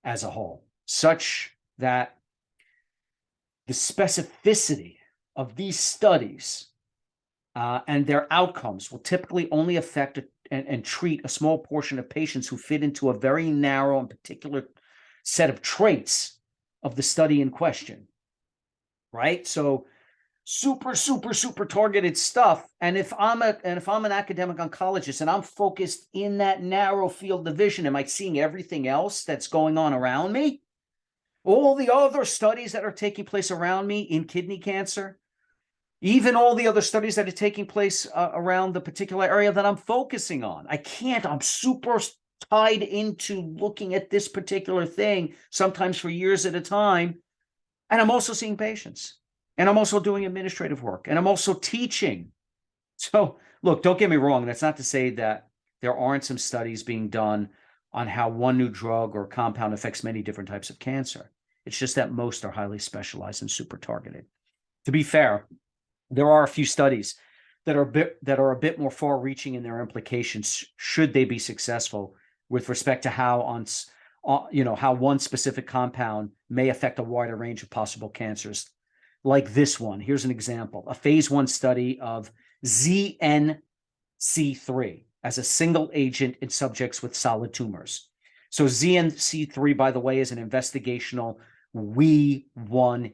as a whole, such that the specificity of these studies and their outcomes will typically only affect and treat a small portion of patients who fit into a very narrow and particular set of traits of the study in question, right? So super, super, super targeted stuff. And if I'm an academic oncologist and I'm focused in that narrow field of vision, am I seeing everything else that's going on around me? All the other studies that are taking place around me in kidney cancer, even all the other studies that are taking place around the particular area that I'm focusing on. I'm super tied into looking at this particular thing, sometimes for years at a time. And I'm also seeing patients. And I'm also doing administrative work. And I'm also teaching. So look, don't get me wrong. That's not to say that there aren't some studies being done on how one new drug or compound affects many different types of cancer. It's just that most are highly specialized and super targeted. To be fair, there are a few studies that are a bit more far-reaching in their implications, should they be successful, with respect to how how one specific compound may affect a wider range of possible cancers. Like this one. Here's an example: a phase 1 study of ZNC3 as a single agent in subjects with solid tumors. So ZNC3, by the way, is an investigational WEE1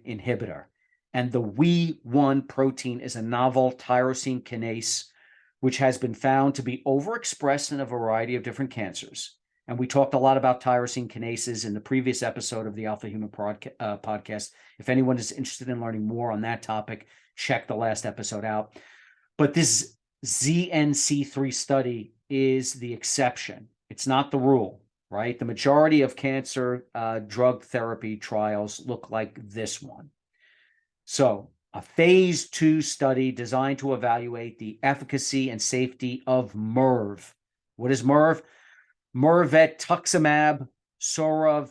inhibitor. And the WEE1 protein is a novel tyrosine kinase, which has been found to be overexpressed in a variety of different cancers. And we talked a lot about tyrosine kinases in the previous episode of the Alpha Human podcast. If anyone is interested in learning more on that topic, check the last episode out. But this ZNC3 study is the exception. It's not the rule, right? The majority of cancer drug therapy trials look like this one. So a phase 2 study designed to evaluate the efficacy and safety of MIRV. What is MIRV? Mirvetuximab soravtansine.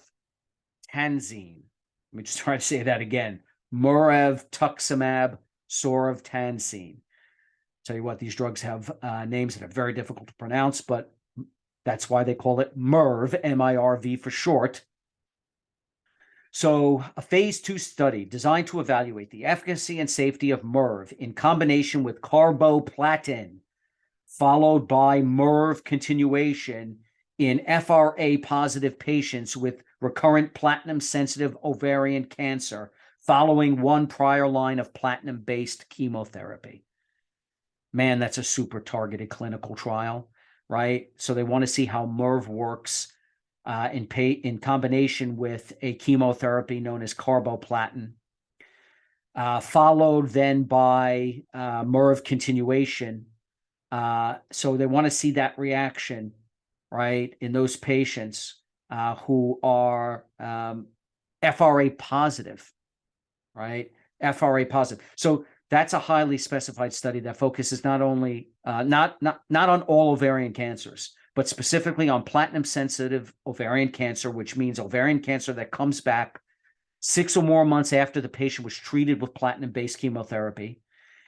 Let me just try to say that again. Mirvetuximab soravtansine. Tell you what, these drugs have names that are very difficult to pronounce, but that's why they call it MIRV, M-I-R-V for short. So a phase 2 study designed to evaluate the efficacy and safety of MIRV in combination with carboplatin, followed by MIRV continuation in FRA-positive patients with recurrent platinum-sensitive ovarian cancer following one prior line of platinum-based chemotherapy. Man, that's a super targeted clinical trial, right? So they want to see how MIRV works in combination with a chemotherapy known as carboplatin, followed then by MIRV continuation. So they want to see that reaction, right, in those patients who are FRA positive, right? FRA positive. So that's a highly specified study that focuses not only not on all ovarian cancers, but specifically on platinum-sensitive ovarian cancer, which means ovarian cancer that comes back 6 or more months after the patient was treated with platinum-based chemotherapy.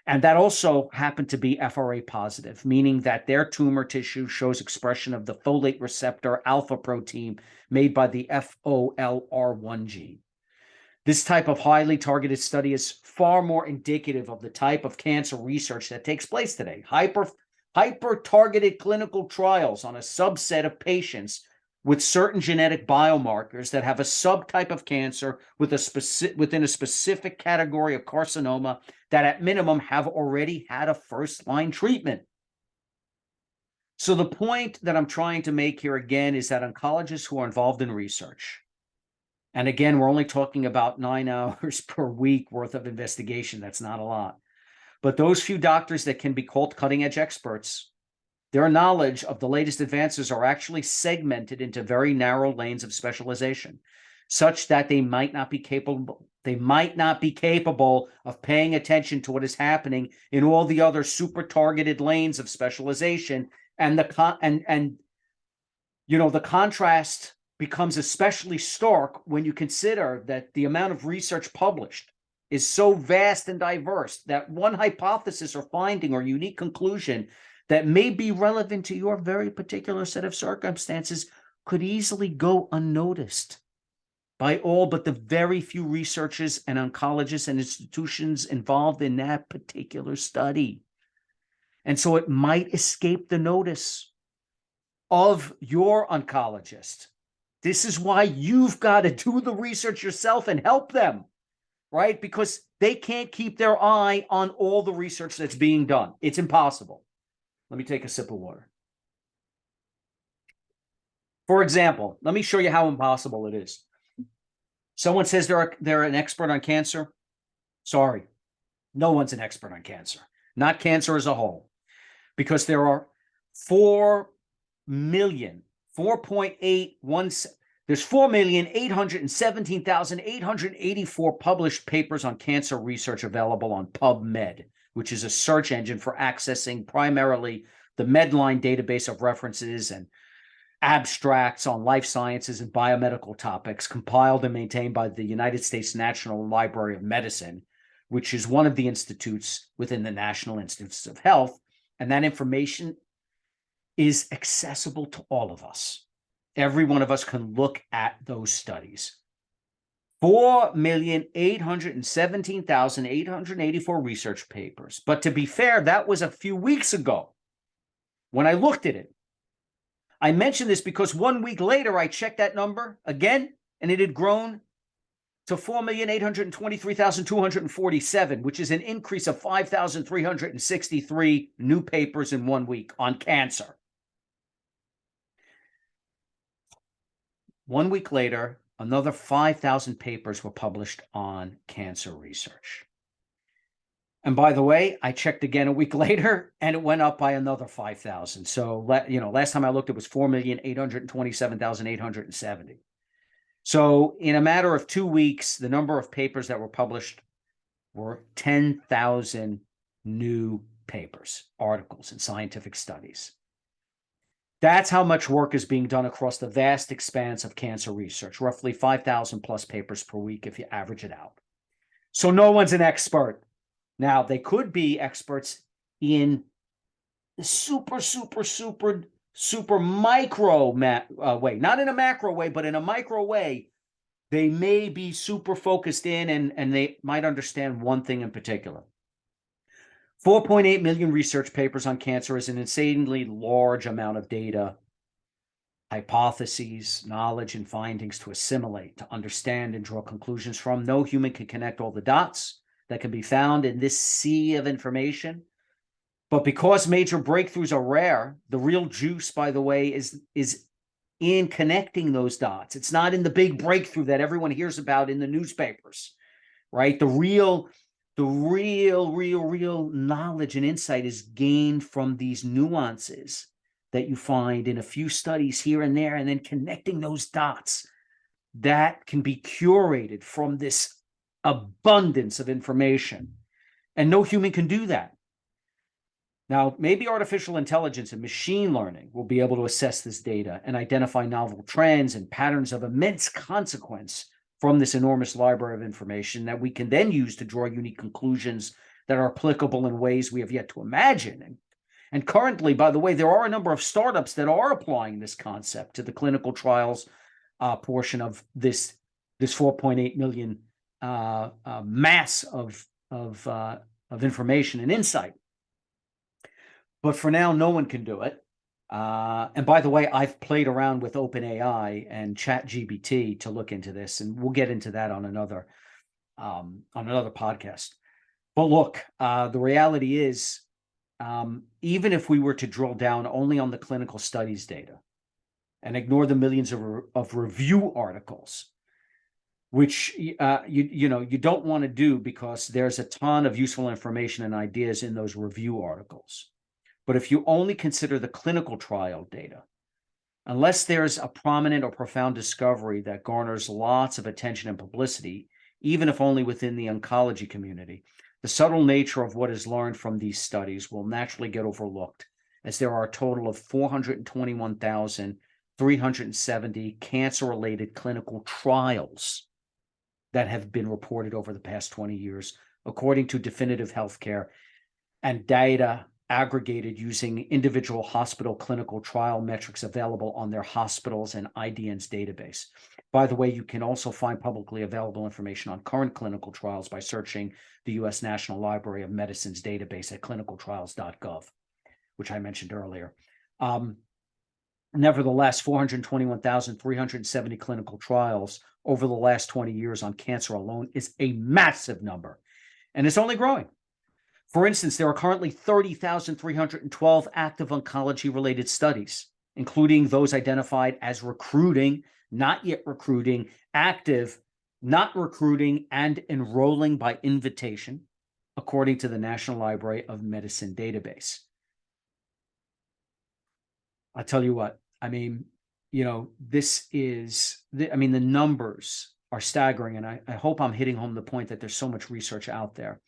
And that also happened to be FRA positive, meaning that their tumor tissue shows expression of the folate receptor alpha protein made by the FOLR1 gene. This type of highly targeted study is far more indicative of the type of cancer research that takes place today. Hyper-targeted clinical trials on a subset of patients with certain genetic biomarkers that have a subtype of cancer within a specific category of carcinoma that at minimum have already had a first-line treatment. So the point that I'm trying to make here again is that oncologists who are involved in research, and again, we're only talking about 9 hours per week worth of investigation. That's not a lot. But those few doctors that can be called cutting-edge experts, their knowledge of the latest advances are actually segmented into very narrow lanes of specialization, such that they might not be capable of paying attention to what is happening in all the other super targeted lanes of specialization. And the contrast becomes especially stark when you consider that the amount of research published is so vast and diverse that one hypothesis or finding or unique conclusion that may be relevant to your very particular set of circumstances could easily go unnoticed by all but the very few researchers and oncologists and institutions involved in that particular study. And so it might escape the notice of your oncologist. This is why you've got to do the research yourself and help them, right? Because they can't keep their eye on all the research that's being done. It's impossible. Let me take a sip of water. For example, let me show you how impossible it is. Someone says they're an expert on cancer. Sorry, no one's an expert on cancer, not cancer as a whole, because there are 4,817,884 published papers on cancer research available on PubMed, which is a search engine for accessing primarily the Medline database of references and abstracts on life sciences and biomedical topics compiled and maintained by the United States National Library of Medicine, which is one of the institutes within the National Institutes of Health. And that information is accessible to all of us. Every one of us can look at those studies. 4,817,884 research papers. But to be fair, that was a few weeks ago when I looked at it. I mention this because 1 week later, I checked that number again, and it had grown to 4,823,247, which is an increase of 5,363 new papers in 1 week on cancer. 1 week later, another 5,000 papers were published on cancer research. And by the way, I checked again a week later, and it went up by another 5,000. So, last time I looked, it was 4,827,870. So in a matter of 2 weeks, the number of papers that were published were 10,000 new papers, articles, and scientific studies. That's how much work is being done across the vast expanse of cancer research, roughly 5,000 plus papers per week if you average it out. So no one's an expert. Now, they could be experts in the super micro way, not in a macro way, but in a micro way. They may be super focused in and they might understand one thing in particular. 4.8 million research papers on cancer is an insanely large amount of data, hypotheses, knowledge, and findings to assimilate, to understand, and draw conclusions from. No human can connect all the dots that can be found in this sea of information. But because major breakthroughs are rare, the real juice, by the way, is in connecting those dots. It's not in the big breakthrough that everyone hears about in the newspapers, right? The real knowledge and insight is gained from these nuances that you find in a few studies here and there, and then connecting those dots that can be curated from this abundance of information. And no human can do that. Now, maybe artificial intelligence and machine learning will be able to assess this data and identify novel trends and patterns of immense consequence from this enormous library of information that we can then use to draw unique conclusions that are applicable in ways we have yet to imagine. And currently, by the way, there are a number of startups that are applying this concept to the clinical trials portion of this 4.8 million mass of information and insight. But for now, no one can do it. And by the way, I've played around with OpenAI and ChatGPT to look into this, and we'll get into that on another podcast. But look, the reality is, even if we were to drill down only on the clinical studies data and ignore the millions of review articles, which you don't want to do because there's a ton of useful information and ideas in those review articles. But if you only consider the clinical trial data, unless there's a prominent or profound discovery that garners lots of attention and publicity, even if only within the oncology community, the subtle nature of what is learned from these studies will naturally get overlooked, as there are a total of 421,370 cancer-related clinical trials that have been reported over the past 20 years, according to Definitive Healthcare and data aggregated using individual hospital clinical trial metrics available on their hospitals and IDN's database. By the way, you can also find publicly available information on current clinical trials by searching the U.S. National Library of Medicine's database at clinicaltrials.gov, which I mentioned earlier. Nevertheless, 421,370 clinical trials over the last 20 years on cancer alone is a massive number, and it's only growing. For instance, there are currently 30,312 active oncology-related studies, including those identified as recruiting, not yet recruiting, active, not recruiting, and enrolling by invitation, according to the National Library of Medicine database. I'll tell you what, I mean, the numbers are staggering, and I hope I'm hitting home the point that there's so much research out there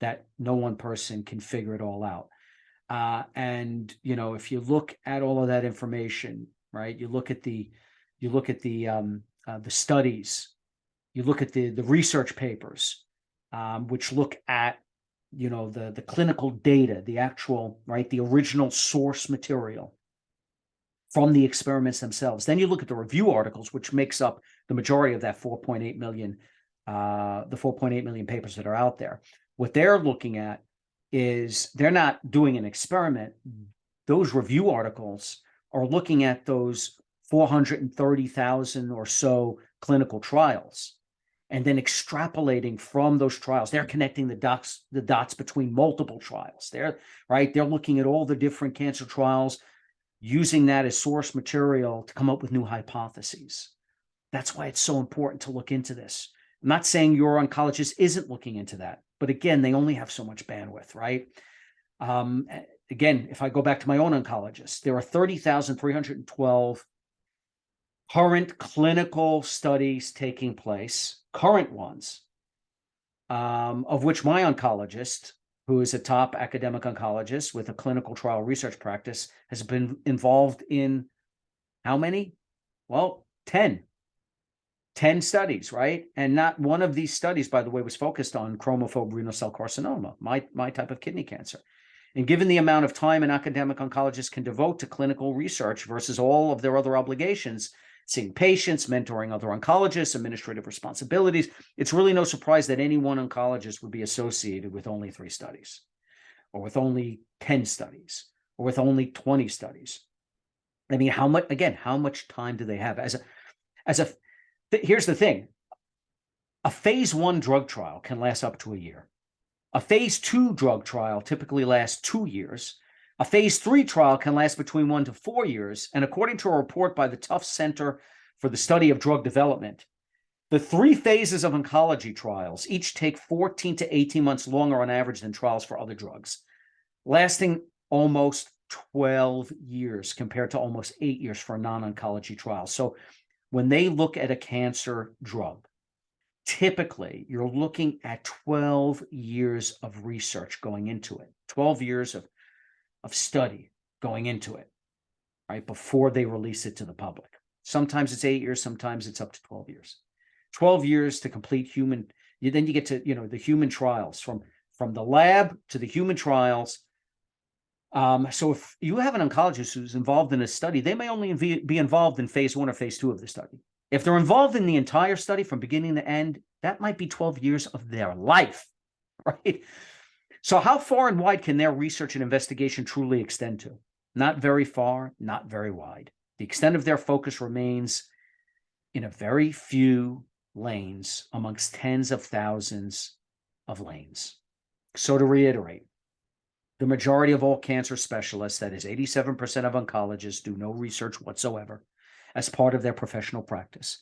that no one person can figure it all out. And if you look at all of that information, right? You look at the studies, you look at the research papers, which look at the clinical data, the actual, right, the original source material from the experiments themselves. Then you look at the review articles, which makes up the majority of that 4.8 million, the 4.8 million papers that are out there. What they're looking at is they're not doing an experiment. Those review articles are looking at those 430,000 or so clinical trials and then extrapolating from those trials. They're connecting the dots between multiple trials. They're looking at all the different cancer trials, using that as source material to come up with new hypotheses. That's why it's so important to look into this. I'm not saying your oncologist isn't looking into that, but again, they only have so much bandwidth, right? Again, if I go back to my own oncologist, there are 30,312 current clinical studies taking place, current ones, of which my oncologist, who is a top academic oncologist with a clinical trial research practice, has been involved in how many? Well, 10 studies, right? And not one of these studies, by the way, was focused on chromophobe renal cell carcinoma, my type of kidney cancer. And given the amount of time an academic oncologist can devote to clinical research versus all of their other obligations, seeing patients, mentoring other oncologists, administrative responsibilities, it's really no surprise that any one oncologist would be associated with only 3 studies, or with only 10 studies, or with only 20 studies. I mean, how much time do they have? Here's the thing. A phase 1 drug trial can last up to a year. A phase 2 drug trial typically lasts 2 years. A phase 3 trial can last between 1 to 4 years. And according to a report by the Tufts Center for the Study of Drug Development, the 3 phases of oncology trials each take 14 to 18 months longer on average than trials for other drugs, lasting almost 12 years compared to almost 8 years for a non-oncology trial. So when they look at a cancer drug, typically you're looking at 12 years of research going into it, 12 years of study going into it, right, before they release it to the public. Sometimes it's 8 years, sometimes it's up to 12 years. 12 years to complete human, then you get to, the human trials, from the lab to the human trials. So if you have an oncologist who's involved in a study, they may only be involved in phase 1 or phase 2 of the study. If they're involved in the entire study from beginning to end, that might be 12 years of their life, right? So how far and wide can their research and investigation truly extend to? Not very far, not very wide. The extent of their focus remains in a very few lanes amongst tens of thousands of lanes. So to reiterate, the majority of all cancer specialists, that is 87% of oncologists, do no research whatsoever as part of their professional practice.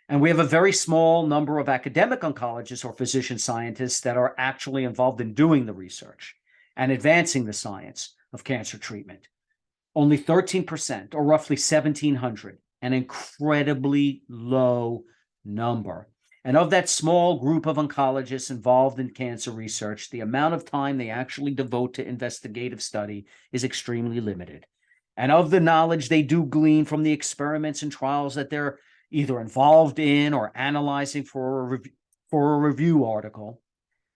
And we have a very small number of academic oncologists or physician scientists that are actually involved in doing the research and advancing the science of cancer treatment. Only 13%, or roughly 1,700, an incredibly low number. And of that small group of oncologists involved in cancer research, the amount of time they actually devote to investigative study is extremely limited. And of the knowledge they do glean from the experiments and trials that they're either involved in or analyzing for for a review article.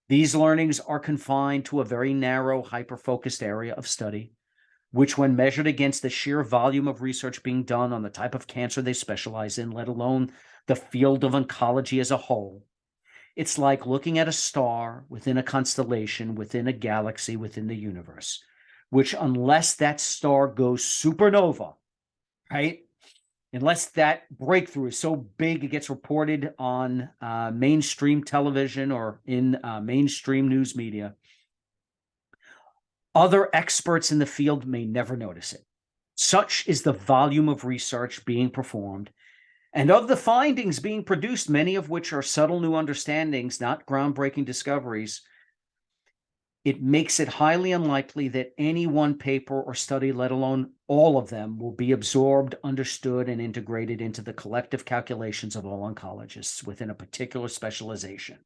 These learnings are confined to a very narrow, hyper-focused area of study, which when measured against the sheer volume of research being done on the type of cancer they specialize in, let alone the field of oncology as a whole, it's like looking at a star within a constellation, within a galaxy, within the universe, which unless that star goes supernova, right? Unless that breakthrough is so big it gets reported on mainstream television or in mainstream news media, other experts in the field may never notice it. Such is the volume of research being performed, and of the findings being produced, many of which are subtle new understandings, not groundbreaking discoveries. It makes it highly unlikely that any one paper or study, let alone all of them, will be absorbed, understood, and integrated into the collective calculations of all oncologists within a particular specialization.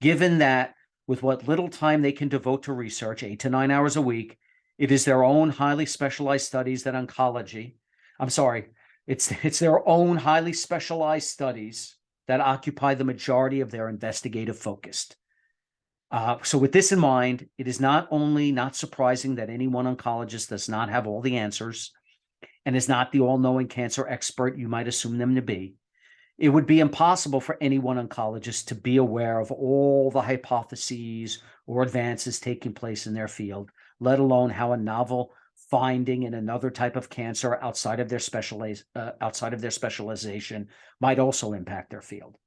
Given that with what little time they can devote to research, 8 to 9 hours a week, it is their own highly specialized studies that it's their own highly specialized studies that occupy the majority of their investigative focus. So with this in mind, it is not only not surprising that any one oncologist does not have all the answers and is not the all-knowing cancer expert you might assume them to be. It would be impossible for any one oncologist to be aware of all the hypotheses or advances taking place in their field, let alone how a novel finding in another type of cancer outside of their specialization might also impact their field.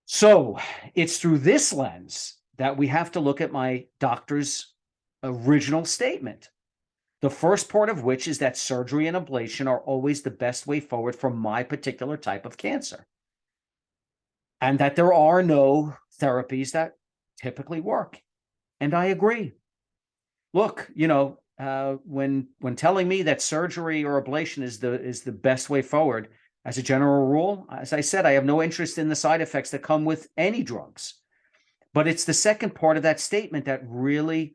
So it's through this lens that we have to look at my doctor's original statement. The first part of which is that surgery and ablation are always the best way forward for my particular type of cancer. And that there are no therapies that typically work. And I agree. Look, when telling me that surgery or ablation is the best way forward, as a general rule, as I said, I have no interest in the side effects that come with any drugs. But it's the second part of that statement that really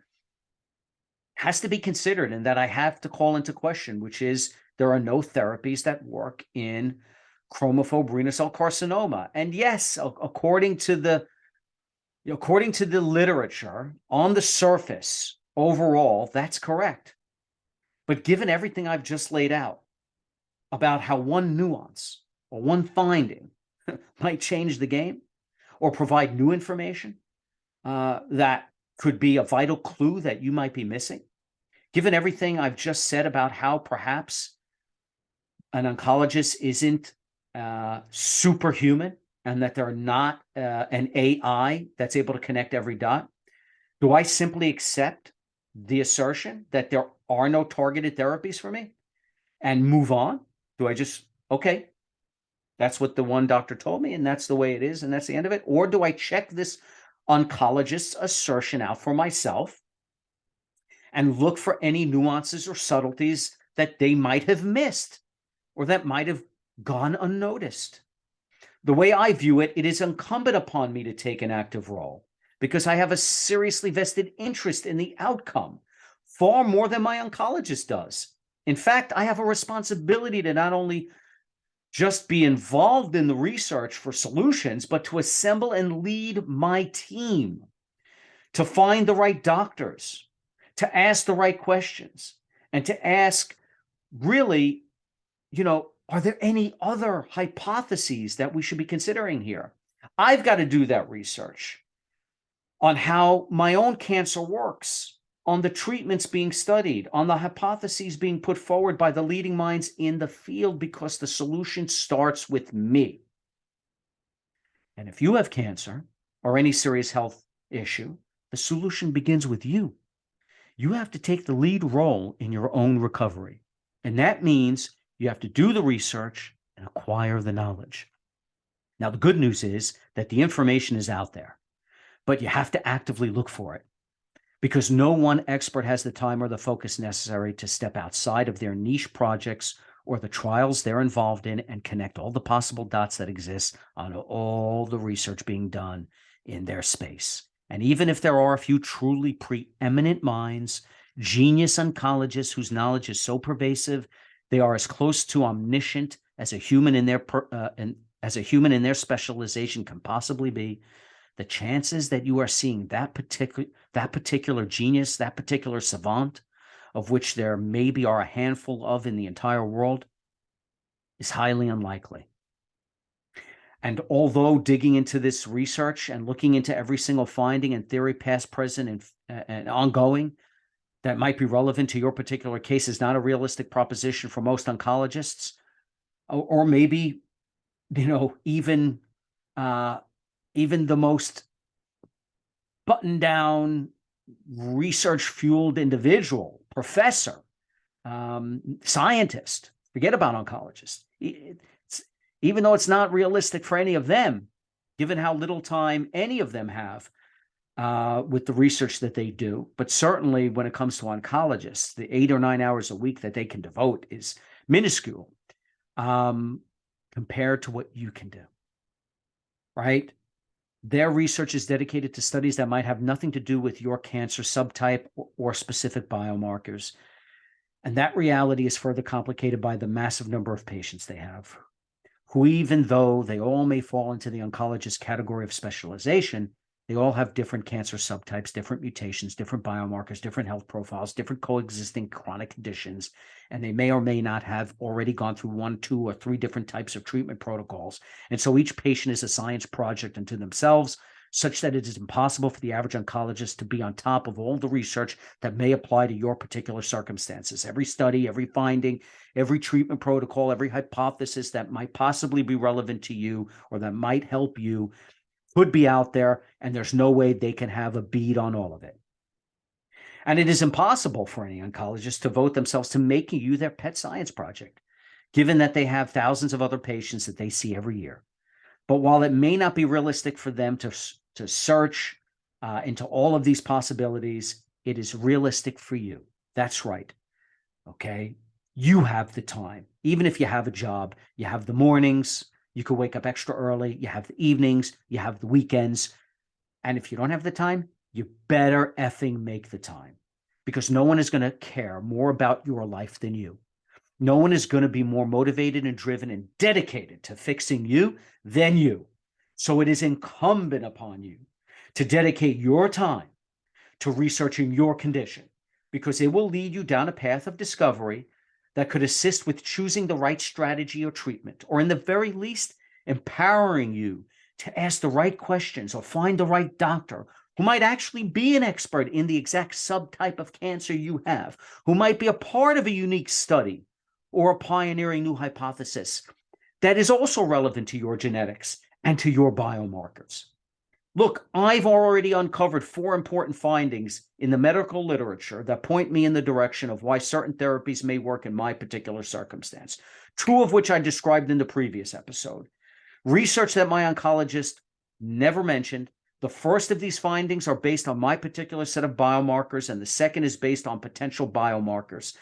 has to be considered and that I have to call into question, which is there are no therapies that work in chromophobe renal cell carcinoma. And yes, according to the literature, on the surface, overall, that's correct. But given everything I've just laid out about how one nuance or one finding might change the game or provide new information that could be a vital clue that you might be missing, given everything I've just said about how perhaps an oncologist isn't superhuman and that they're not an AI that's able to connect every dot, do I simply accept the assertion that there are no targeted therapies for me and move on? Do I just, okay, that's what the one doctor told me and that's the way it is and that's the end of it? Or do I check this oncologist's assertion out for myself and look for any nuances or subtleties that they might have missed or that might have gone unnoticed? The way I view it, it is incumbent upon me to take an active role because I have a seriously vested interest in the outcome, far more than my oncologist does. In fact, I have a responsibility to not only just be involved in the research for solutions, but to assemble and lead my team, to find the right doctors, to ask the right questions, and to ask really, are there any other hypotheses that we should be considering here? I've got to do that research on how my own cancer works, on the treatments being studied, on the hypotheses being put forward by the leading minds in the field, because the solution starts with me. And if you have cancer or any serious health issue, the solution begins with you. You have to take the lead role in your own recovery. And that means you have to do the research and acquire the knowledge. Now, the good news is that the information is out there, but you have to actively look for it because no one expert has the time or the focus necessary to step outside of their niche projects or the trials they're involved in and connect all the possible dots that exist on all the research being done in their space. And even if there are a few truly preeminent minds, genius oncologists whose knowledge is so pervasive, they are as close to omniscient as a human in their as a human in their specialization can possibly be, the chances that you are seeing that particular genius, that particular savant, of which there maybe are a handful of in the entire world, is highly unlikely. And although digging into this research and looking into every single finding and theory, past, present, and ongoing, that might be relevant to your particular case is not a realistic proposition for most oncologists, or maybe, even the most buttoned down, research fueled individual, professor, scientist, forget about oncologists. Even though it's not realistic for any of them, given how little time any of them have with the research that they do, but certainly when it comes to oncologists, the 8 or 9 hours a week that they can devote is minuscule compared to what you can do, right? Their research is dedicated to studies that might have nothing to do with your cancer subtype or specific biomarkers. And that reality is further complicated by the massive number of patients they have, who, even though they all may fall into the oncologist category of specialization, they all have different cancer subtypes, different mutations, different biomarkers, different health profiles, different coexisting chronic conditions, and they may or may not have already gone through 1, 2, or 3 different types of treatment protocols. And so each patient is a science project unto themselves, such that it is impossible for the average oncologist to be on top of all the research that may apply to your particular circumstances. Every study, every finding, every treatment protocol, every hypothesis that might possibly be relevant to you or that might help you could be out there, and there's no way they can have a bead on all of it. And it is impossible for any oncologist to devote themselves to making you their pet science project, given that they have thousands of other patients that they see every year. But while it may not be realistic for them to search into all of these possibilities, it is realistic for you. That's right. Okay. You have the time. Even if you have a job, you have the mornings, you could wake up extra early, you have the evenings, you have the weekends. And if you don't have the time, you better effing make the time, because no one is going to care more about your life than you. No one is going to be more motivated and driven and dedicated to fixing you than you. So it is incumbent upon you to dedicate your time to researching your condition, because it will lead you down a path of discovery that could assist with choosing the right strategy or treatment, or in the very least, empowering you to ask the right questions or find the right doctor who might actually be an expert in the exact subtype of cancer you have, who might be a part of a unique study or a pioneering new hypothesis that is also relevant to your genetics and to your biomarkers. Look, I've already uncovered 4 important findings in the medical literature that point me in the direction of why certain therapies may work in my particular circumstance, 2 of which I described in the previous episode. Research that my oncologist never mentioned. The first of these findings are based on my particular set of biomarkers, and the second is based on potential biomarkers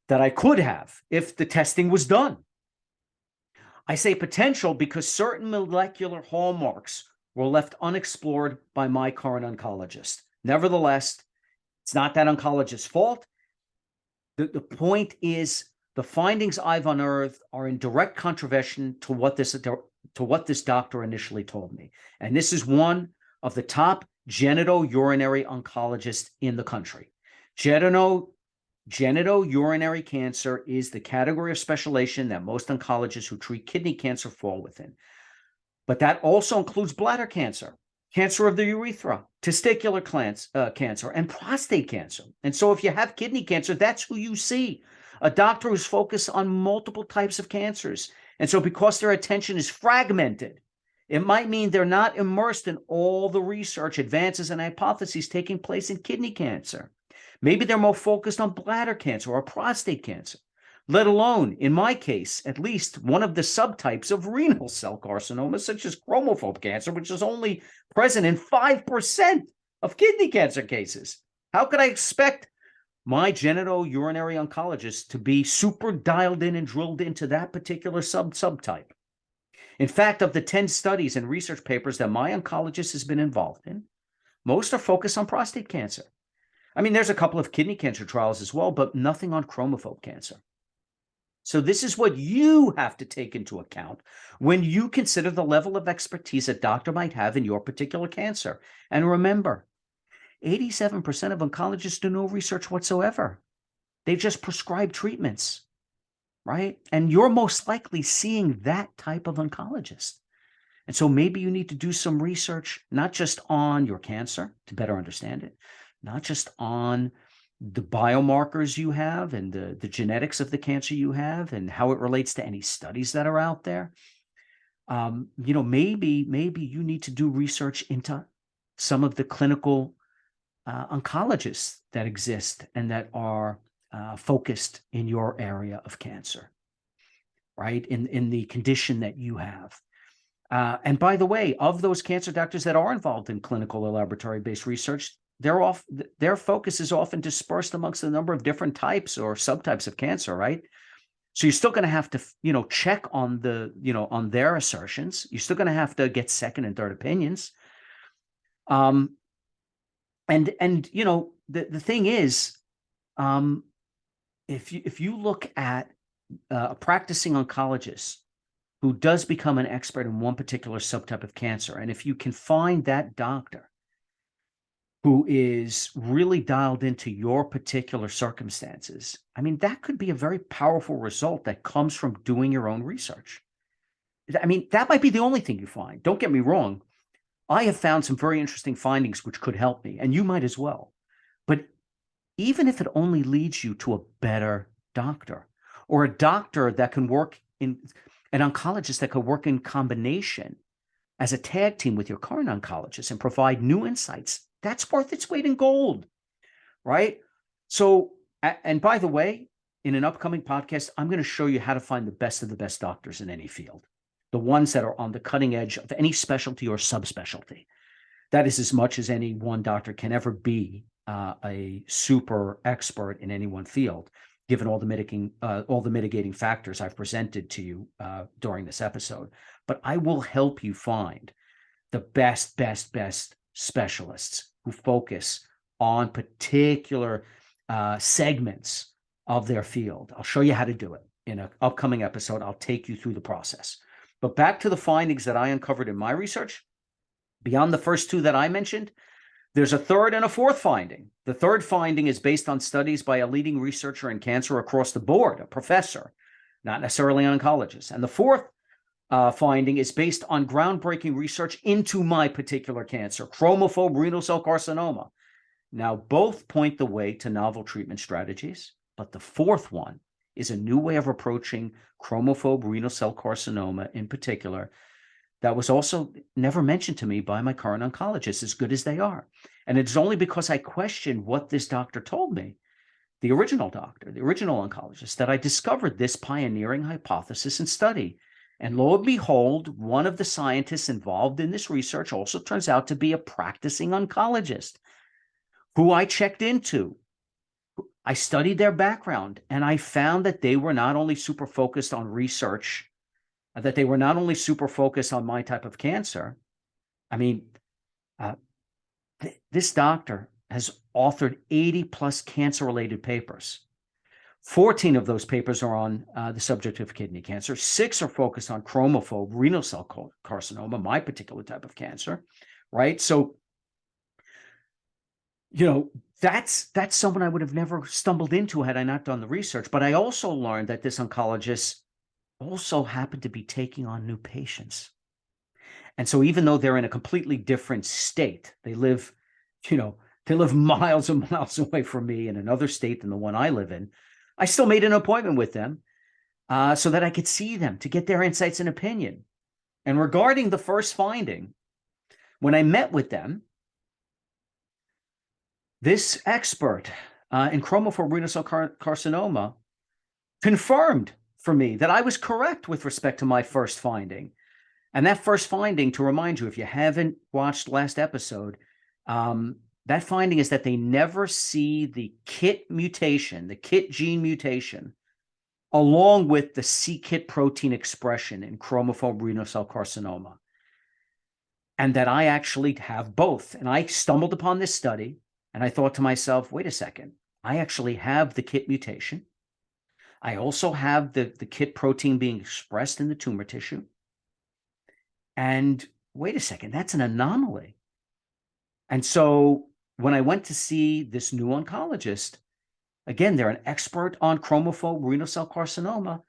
that I could have if the testing was done. I say potential because certain molecular hallmarks were left unexplored by my current oncologist. Nevertheless, it's not that oncologist's fault. The point is, the findings I've unearthed are in direct contravention to what this doctor initially told me. And this is one of the top genitourinary oncologists in the country. Genitourinary cancer is the category of specialization that most oncologists who treat kidney cancer fall within. But that also includes bladder cancer, cancer of the urethra, testicular cancer, and prostate cancer. And so if you have kidney cancer, that's who you see, a doctor who's focused on multiple types of cancers. And so because their attention is fragmented, it might mean they're not immersed in all the research, advances, and hypotheses taking place in kidney cancer. Maybe they're more focused on bladder cancer or prostate cancer, let alone, in my case, at least one of the subtypes of renal cell carcinoma, such as chromophobe cancer, which is only present in 5% of kidney cancer cases. How could I expect my genitourinary oncologist to be super dialed in and drilled into that particular subtype? In fact, of the 10 studies and research papers that my oncologist has been involved in, most are focused on prostate cancer. I mean, there's a couple of kidney cancer trials as well, but nothing on chromophobe cancer. So this is what you have to take into account when you consider the level of expertise a doctor might have in your particular cancer. And remember, 87% of oncologists do no research whatsoever. They just prescribe treatments, right? And you're most likely seeing that type of oncologist. And so maybe you need to do some research, not just on your cancer to better understand it, not just on the biomarkers you have and the genetics of the cancer you have and how it relates to any studies that are out there. Maybe you need to do research into some of the clinical oncologists that exist and that are focused in your area of cancer, right? In the condition that you have. And by the way, of those cancer doctors that are involved in clinical or laboratory-based research, their focus is often dispersed amongst a number of different types or subtypes of cancer, right? So you're still going to have to, check on on their assertions. You're still going to have to get second and third opinions. And the thing is, if you look at a practicing oncologist who does become an expert in one particular subtype of cancer, and if you can find that doctor who is really dialed into your particular circumstances, I mean, that could be a very powerful result that comes from doing your own research. I mean, that might be the only thing you find. Don't get me wrong. I have found some very interesting findings which could help me, and you might as well. But even if it only leads you to a better doctor or a doctor that can work in an oncologist that could work in combination as a tag team with your current oncologist and provide new insights, that's worth its weight in gold, right? So, and by the way, in an upcoming podcast, I'm going to show you how to find the best of the best doctors in any field, the ones that are on the cutting edge of any specialty or subspecialty. That is as much as any one doctor can ever be a super expert in any one field, given all the mitigating factors I've presented to you during this episode. But I will help you find the best specialists who focus on particular segments of their field. I'll show you how to do it in an upcoming episode. I'll take you through the process. But back to the findings that I uncovered in my research. Beyond the first two that I mentioned, there's a third and a fourth finding. The third finding is based on studies by a leading researcher in cancer across the board, a professor, not necessarily an oncologist. And the fourth finding is based on groundbreaking research into my particular cancer, chromophobe renal cell carcinoma. Now, both point the way to novel treatment strategies, but the fourth one is a new way of approaching chromophobe renal cell carcinoma in particular that was also never mentioned to me by my current oncologist, as good as they are. And it's only because I questioned what this doctor told me, the original doctor, the original oncologist, that I discovered this pioneering hypothesis and study. And lo and behold, one of the scientists involved in this research also turns out to be a practicing oncologist who I checked into. I studied their background, and I found that they were not only super focused on research, that they were not only super focused on my type of cancer. I mean, this doctor has authored 80 plus cancer-related papers. 14 of those papers are on the subject of kidney cancer. 6 are focused on chromophobe renal cell carcinoma, my particular type of cancer, right? So, that's someone I would have never stumbled into had I not done the research. But I also learned that this oncologist also happened to be taking on new patients. And so even though they're in a completely different state, they live miles and miles away from me in another state than the one I live in, I still made an appointment with them so that I could see them to get their insights and opinion. And regarding the first finding, when I met with them, this expert in chromophobe renal cell carcinoma confirmed for me that I was correct with respect to my first finding. And that first finding, to remind you, if you haven't watched last episode, that finding is that they never see the KIT mutation, the KIT gene mutation, along with the c-KIT protein expression in chromophobe renal cell carcinoma. And that I actually have both. And I stumbled upon this study, and I thought to myself, wait a second, I actually have the KIT mutation. I also have the KIT protein being expressed in the tumor tissue. And wait a second, that's an anomaly. And so when I went to see this new oncologist, again, they're an expert on chromophobe renal cell carcinoma.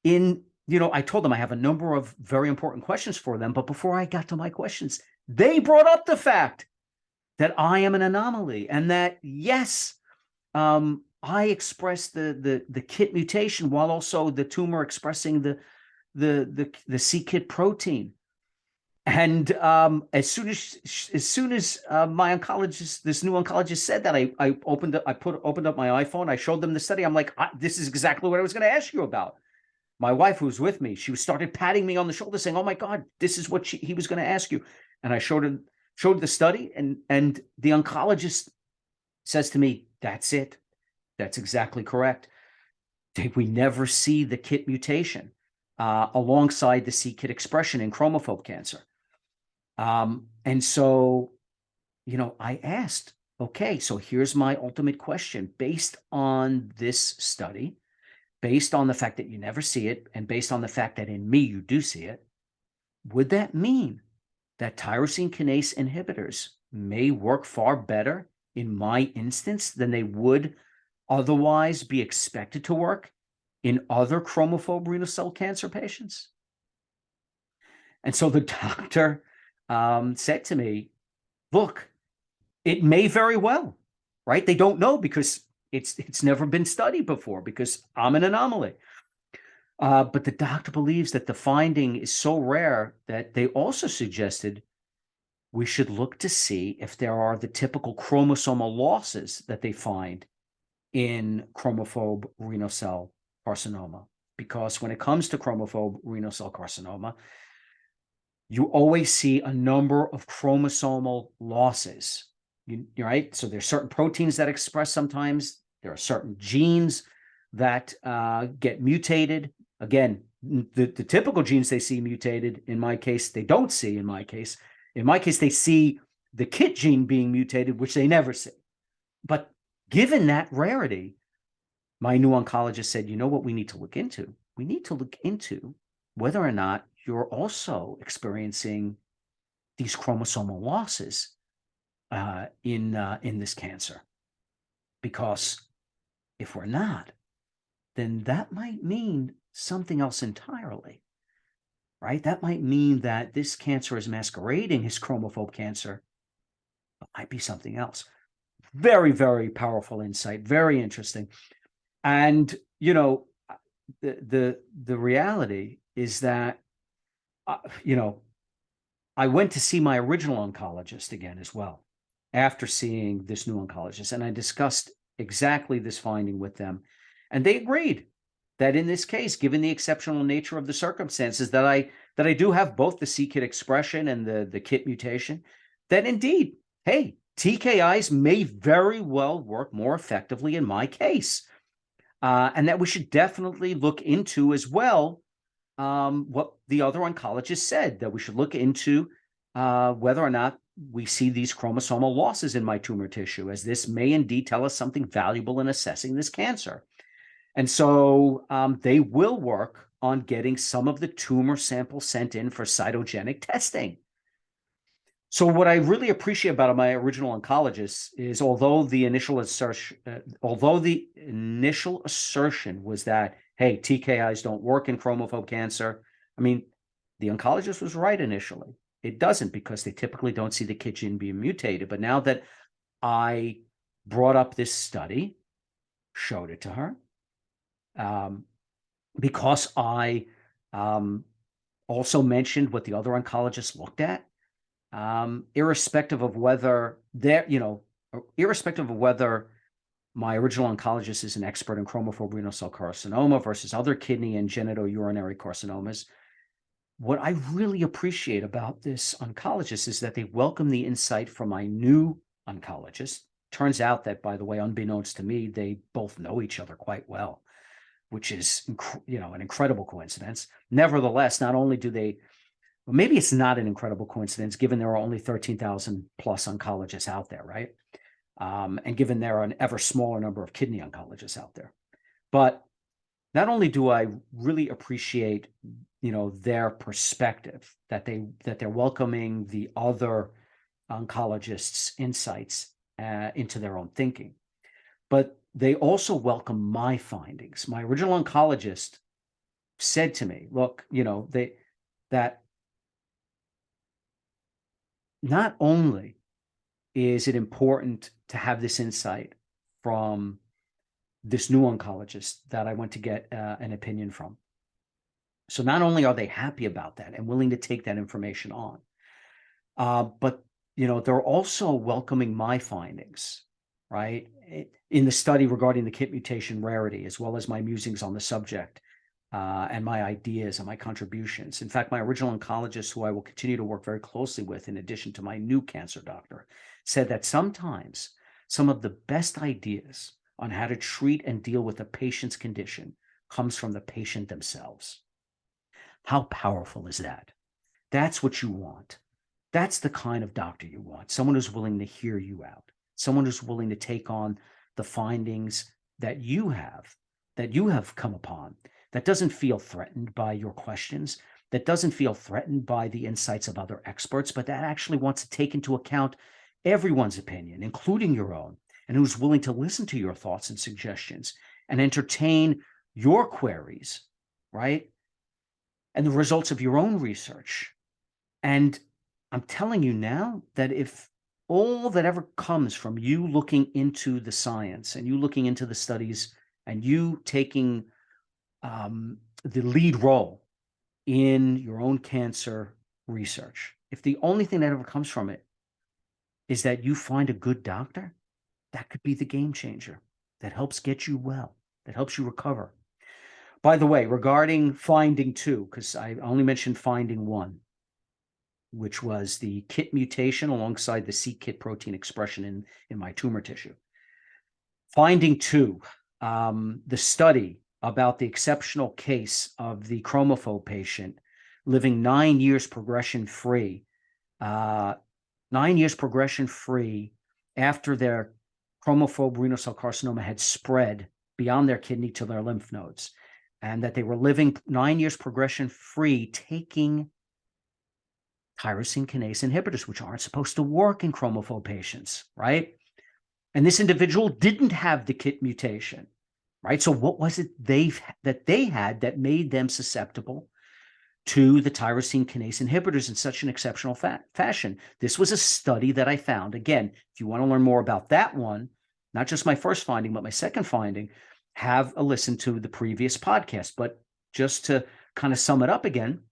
I told them I have a number of very important questions for them, but before I got to my questions, they brought up the fact that I am an anomaly and that, yes, I express the KIT mutation while also the tumor expressing the c-KIT protein. And as soon as my oncologist, this new oncologist, said that, I opened up my iPhone, I showed them the study. I'm like, this is exactly what I was going to ask you about. My wife, who was with me, she started patting me on the shoulder, saying, "Oh my God, this is what he was going to ask you." And I showed the study, and the oncologist says to me, "That's it. That's exactly correct. We never see the KIT mutation alongside the c-KIT expression in chromophobe cancer." And so, I asked, okay, so here's my ultimate question. Based on this study, based on the fact that you never see it, and based on the fact that in me you do see it, would that mean that tyrosine kinase inhibitors may work far better in my instance than they would otherwise be expected to work in other chromophobe renal cell cancer patients? And so the doctor said to me, look, it may very well, right? They don't know because it's never been studied before, because I'm an anomaly. But the doctor believes that the finding is so rare that they also suggested we should look to see if there are the typical chromosomal losses that they find in chromophobe renal cell carcinoma. Because when it comes to chromophobe renal cell carcinoma, you always see a number of chromosomal losses, right? So there's certain proteins that express sometimes. There are certain genes that get mutated. Again, the typical genes they see mutated, in my case, they don't see in my case. In my case, they see the KIT gene being mutated, which they never see. But given that rarity, my new oncologist said, you know what we need to look into? We need to look into whether or not you're also experiencing these chromosomal losses in this cancer. Because if we're not, then that might mean something else entirely, right? That might mean that this cancer is masquerading as chromophobe cancer, but might be something else. Very, very powerful insight, very interesting. And, the reality is that, I went to see my original oncologist again as well after seeing this new oncologist, and I discussed exactly this finding with them. And they agreed that in this case, given the exceptional nature of the circumstances, that I do have both the c-KIT expression and the KIT mutation, that indeed, hey, TKIs may very well work more effectively in my case. And that we should definitely look into as well what the other oncologist said, that we should look into whether or not we see these chromosomal losses in my tumor tissue, as this may indeed tell us something valuable in assessing this cancer. And so they will work on getting some of the tumor samples sent in for cytogenic testing. So what I really appreciate about my original oncologist is, although the initial assertion was that, hey, TKIs don't work in chromophobe cancer, I mean, the oncologist was right initially. It doesn't, because they typically don't see the KIT gene being mutated. But now that I brought up this study, showed it to her, because I also mentioned what the other oncologists looked at, irrespective of whether my original oncologist is an expert in chromophobe renal cell carcinoma versus other kidney and genitourinary carcinomas, what I really appreciate about this oncologist is that they welcome the insight from my new oncologist. Turns out that, by the way, unbeknownst to me, they both know each other quite well, which is an incredible coincidence. Nevertheless, not only do they, well, maybe it's not an incredible coincidence, given there are only 13,000 plus oncologists out there, right? And given there are an ever smaller number of kidney oncologists out there. But not only do I really appreciate, their perspective, that they're welcoming the other oncologists' insights into their own thinking, but they also welcome my findings. My original oncologist said to me, look, that not only is it important to have this insight from this new oncologist that I went to get an opinion from. So not only are they happy about that and willing to take that information on, but they're also welcoming my findings, right? In the study regarding the KIT mutation rarity, as well as my musings on the subject, and my ideas and my contributions. In fact, my original oncologist, who I will continue to work very closely with, in addition to my new cancer doctor, said that sometimes some of the best ideas on how to treat and deal with a patient's condition comes from the patient themselves. How powerful is that? That's what you want. That's the kind of doctor you want. Someone who's willing to hear you out. Someone who's willing to take on the findings that you have come upon, that doesn't feel threatened by your questions, that doesn't feel threatened by the insights of other experts, but that actually wants to take into account everyone's opinion, including your own, and who's willing to listen to your thoughts and suggestions and entertain your queries, right? And the results of your own research. And I'm telling you now that if all that ever comes from you looking into the science and you looking into the studies and you taking the lead role in your own cancer research, if the only thing that ever comes from it is that you find a good doctor, that could be the game changer that helps get you well, that helps you recover. By the way, regarding finding two, because I only mentioned finding one, which was the KIT mutation alongside the c-KIT protein expression in my tumor tissue. Finding two, the study about the exceptional case of the chromophobe patient living 9 years progression-free, 9 years progression-free after their chromophobe renal cell carcinoma had spread beyond their kidney to their lymph nodes, and that they were living 9 years progression-free taking tyrosine kinase inhibitors, which aren't supposed to work in chromophobe patients, right? And this individual didn't have the KIT mutation, right? So what was it that they had that made them susceptible to the tyrosine kinase inhibitors in such an exceptional fashion? This was a study that I found. Again, if you want to learn more about that one, not just my first finding, but my second finding, have a listen to the previous podcast. But just to kind of sum it up again,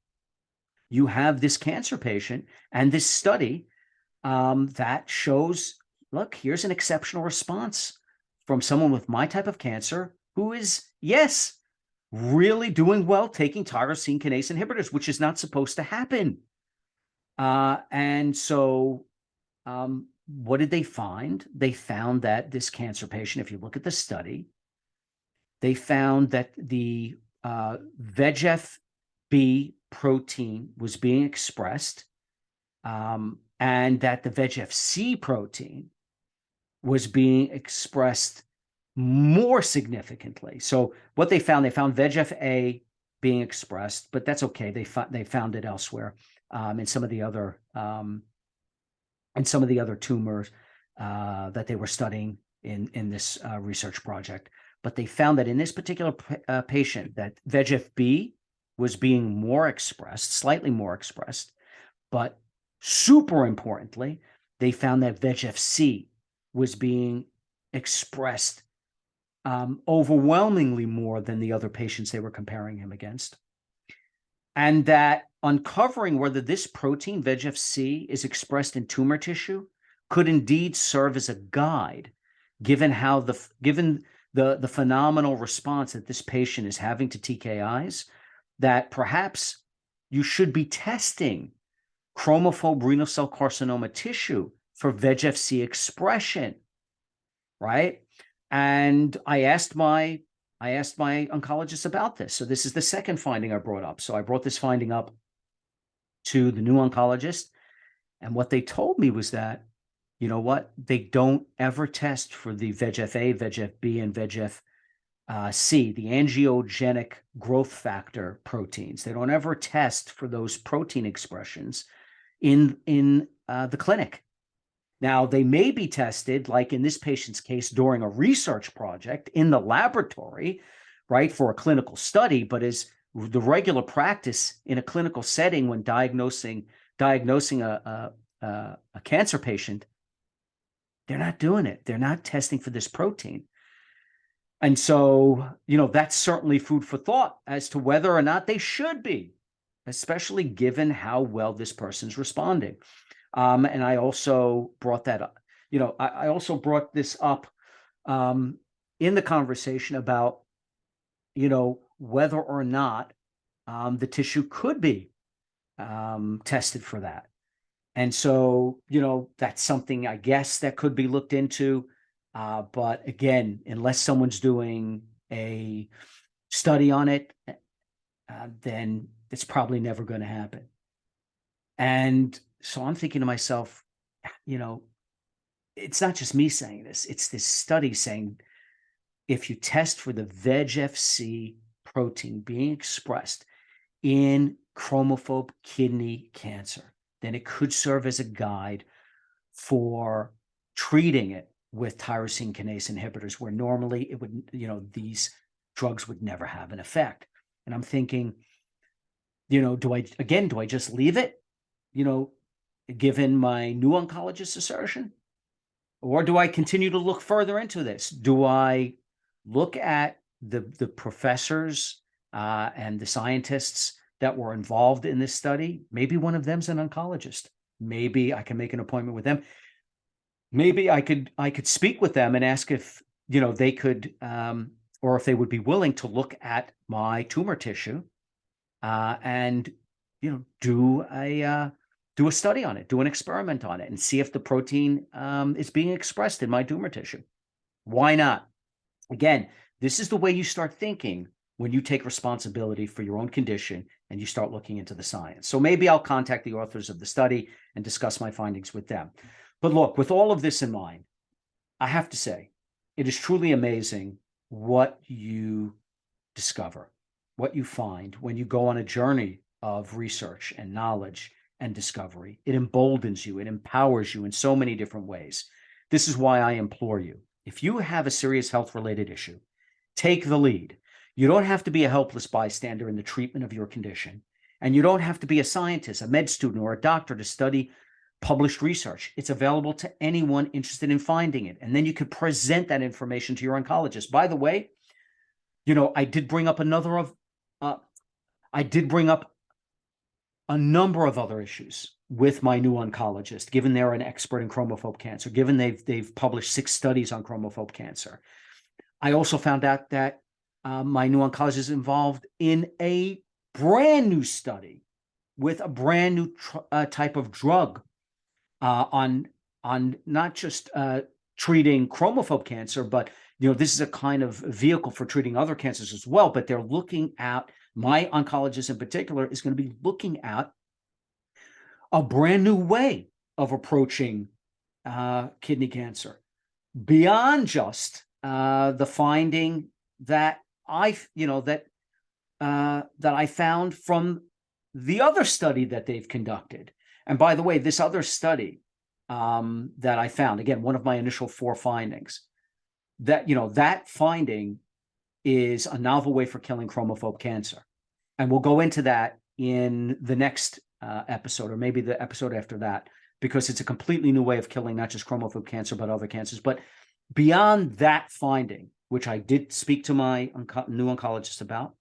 you have this cancer patient and this study that shows, look, here's an exceptional response from someone with my type of cancer who is, yes, really doing well taking tyrosine kinase inhibitors, which is not supposed to happen. And so what did they find? They found that this cancer patient, if you look at the study, they found that the VEGF-B protein was being expressed, and that the VEGF-C protein was being expressed more significantly. So what they found VEGF-A being expressed, but that's okay. They found it elsewhere in some of the other tumors that they were studying in this research project. But they found that in this particular patient, that VEGF-B was being more expressed, slightly more expressed, but super importantly, they found that VEGF-C was being expressed overwhelmingly more than the other patients they were comparing him against. And that uncovering whether this protein, VEGF-C, is expressed in tumor tissue could indeed serve as a guide, given the phenomenal response that this patient is having to TKIs, that perhaps you should be testing chromophobe renal cell carcinoma tissue for VEGF-C expression, right? And I asked my oncologist about this. So this is the second finding I brought up. So I brought this finding up to the new oncologist, and what they told me was that, you know what, they don't ever test for the VEGF-A, VEGF-B, and VEGF C, the angiogenic growth factor proteins. They don't ever test for those protein expressions in the clinic. Now, they may be tested, like in this patient's case, during a research project in the laboratory, right, for a clinical study, but as the regular practice in a clinical setting when diagnosing a cancer patient, they're not doing it. They're not testing for this protein. And so, that's certainly food for thought as to whether or not they should be, especially given how well this person's responding. And I also brought that up. I also brought this up in the conversation about, whether or not the tissue could be tested for that. And so, that's something I guess that could be looked into. But again, unless someone's doing a study on it, then it's probably never going to happen. And so I'm thinking to myself, it's not just me saying this, it's this study saying if you test for the VEGF-C protein being expressed in chromophobe kidney cancer, then it could serve as a guide for treating it with tyrosine kinase inhibitors, where normally it would, these drugs would never have an effect. And I'm thinking, do I just leave it, given my new oncologist assertion? Or do I continue to look further into this? Do I look at the professors and the scientists that were involved in this study? Maybe one of them's an oncologist. Maybe I can make an appointment with them. Maybe I could speak with them and ask if they could or if they would be willing to look at my tumor tissue and do a study on it, do an experiment on it, and see if the protein is being expressed in my tumor tissue. Why not? Again, this is the way you start thinking when you take responsibility for your own condition and you start looking into the science. So maybe I'll contact the authors of the study and discuss my findings with them. But look, with all of this in mind, I have to say, it is truly amazing what you discover, what you find when you go on a journey of research and knowledge and discovery. It emboldens you, it empowers you in so many different ways. This is why I implore you, if you have a serious health-related issue, take the lead. You don't have to be a helpless bystander in the treatment of your condition, and you don't have to be a scientist, a med student, or a doctor to study published research. It's available to anyone interested in finding it, and then you can present that information to your oncologist. By the way, I did bring up a number of other issues with my new oncologist, given they're an expert in chromophobe cancer, given they've published 6 studies on chromophobe cancer. I also found out that my new oncologist is involved in a brand new study with a brand new type of drug on not just treating chromophobe cancer, but this is a kind of vehicle for treating other cancers as well. But they're looking at, my oncologist in particular is going to be looking at a brand new way of approaching kidney cancer beyond just the finding that I found from the other study that they've conducted. And by the way, this other study that I found, again, one of my initial 4 findings, that that finding is a novel way for killing chromophobe cancer. And we'll go into that in the next episode, or maybe the episode after that, because it's a completely new way of killing not just chromophobe cancer, but other cancers. But beyond that finding, which I did speak to my new oncologist about,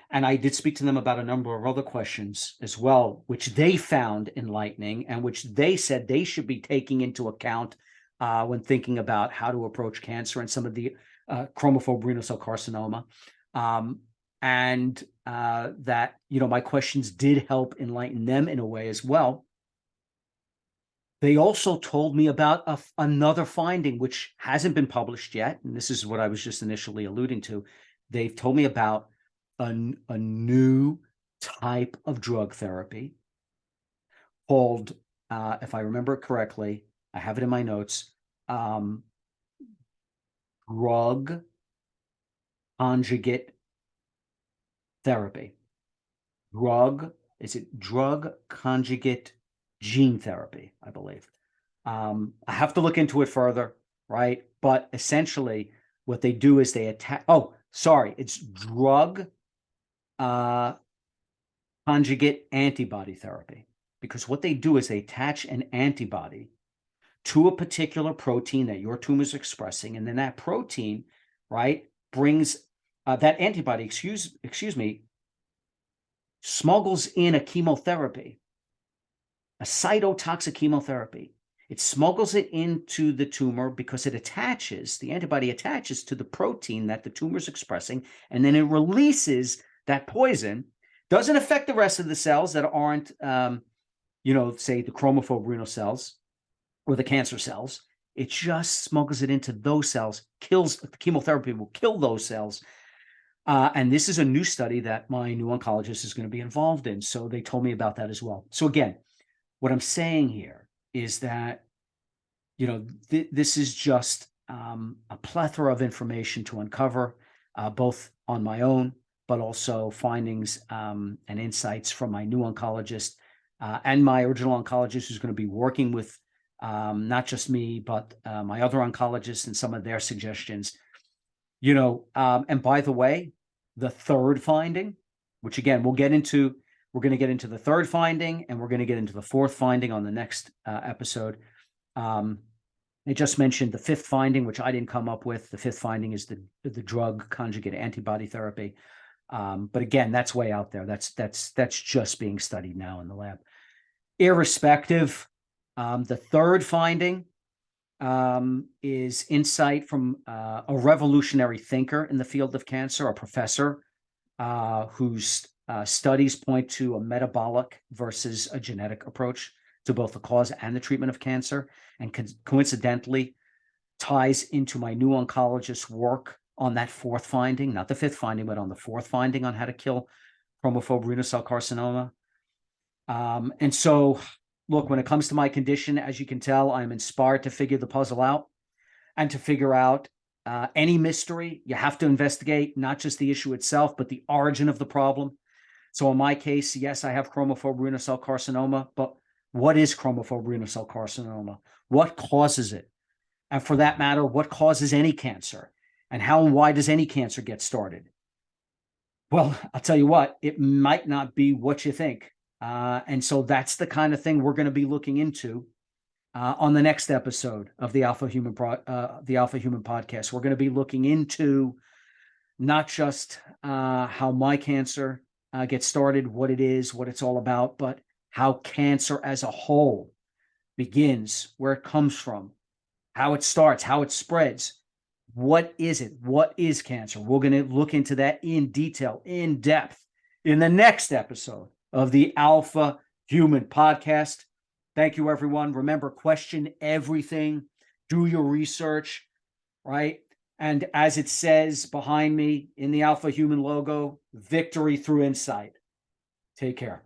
and I did speak to them about a number of other questions as well, which they found enlightening and which they said they should be taking into account when thinking about how to approach cancer and some of the chromophobe renal cell carcinoma. And that, my questions did help enlighten them in a way as well. They also told me about another finding, which hasn't been published yet. And this is what I was just initially alluding to. They've told me about a new type of drug therapy called, if I remember correctly, I have it in my notes, drug conjugate therapy. Drug conjugate gene therapy, I believe. I have to look into it further, right? But essentially, what they do is they attack. Oh, sorry, it's drug conjugate antibody therapy. Because what they do is they attach an antibody to a particular protein that your tumor is expressing, and then that protein, right, brings that antibody, excuse me, smuggles in a chemotherapy, a cytotoxic chemotherapy. It smuggles it into the tumor because the antibody attaches to the protein that the tumor is expressing, and then it releases that poison. Doesn't affect the rest of the cells that aren't, say the chromophobe renal cells or the cancer cells. It just smuggles it into those cells, the chemotherapy will kill those cells. And this is a new study that my new oncologist is going to be involved in. So they told me about that as well. So again, what I'm saying here is that, this is just a plethora of information to uncover, both on my own, but also findings and insights from my new oncologist and my original oncologist, who's going to be working with not just me, but my other oncologists and some of their suggestions. And by the way, the third finding, which again, we're going to get into the third finding, and we're going to get into the fourth finding on the next episode. They just mentioned the fifth finding, which I didn't come up with. The fifth finding is the drug conjugate antibody therapy. But again, that's way out there. That's just being studied now in the lab. Irrespective, the third finding is insight from a revolutionary thinker in the field of cancer, a professor whose studies point to a metabolic versus a genetic approach to both the cause and the treatment of cancer, and coincidentally ties into my new oncologist's work on that fourth finding, not the fifth finding, but on the fourth finding on how to kill chromophobe renal cell carcinoma. And so, look, when it comes to my condition, as you can tell, I'm inspired to figure the puzzle out and to figure out any mystery. You have to investigate not just the issue itself, but the origin of the problem. So in my case, yes, I have chromophobe renal cell carcinoma, but what is chromophobe renal cell carcinoma? What causes it? And for that matter, what causes any cancer? And how and why does any cancer get started? Well, I'll tell you what, it might not be what you think. And so that's the kind of thing we're going to be looking into on the next episode of the Alpha Human Podcast. We're going to be looking into not just how my cancer gets started, what it is, what it's all about, but how cancer as a whole begins, where it comes from, how it starts, how it spreads. What is it? What is cancer? We're going to look into that in detail, in depth, in the next episode of the Alpha Human Podcast. Thank you, everyone. Remember, question everything. Do your research, right? And as it says behind me in the Alpha Human logo, victory through insight. Take care.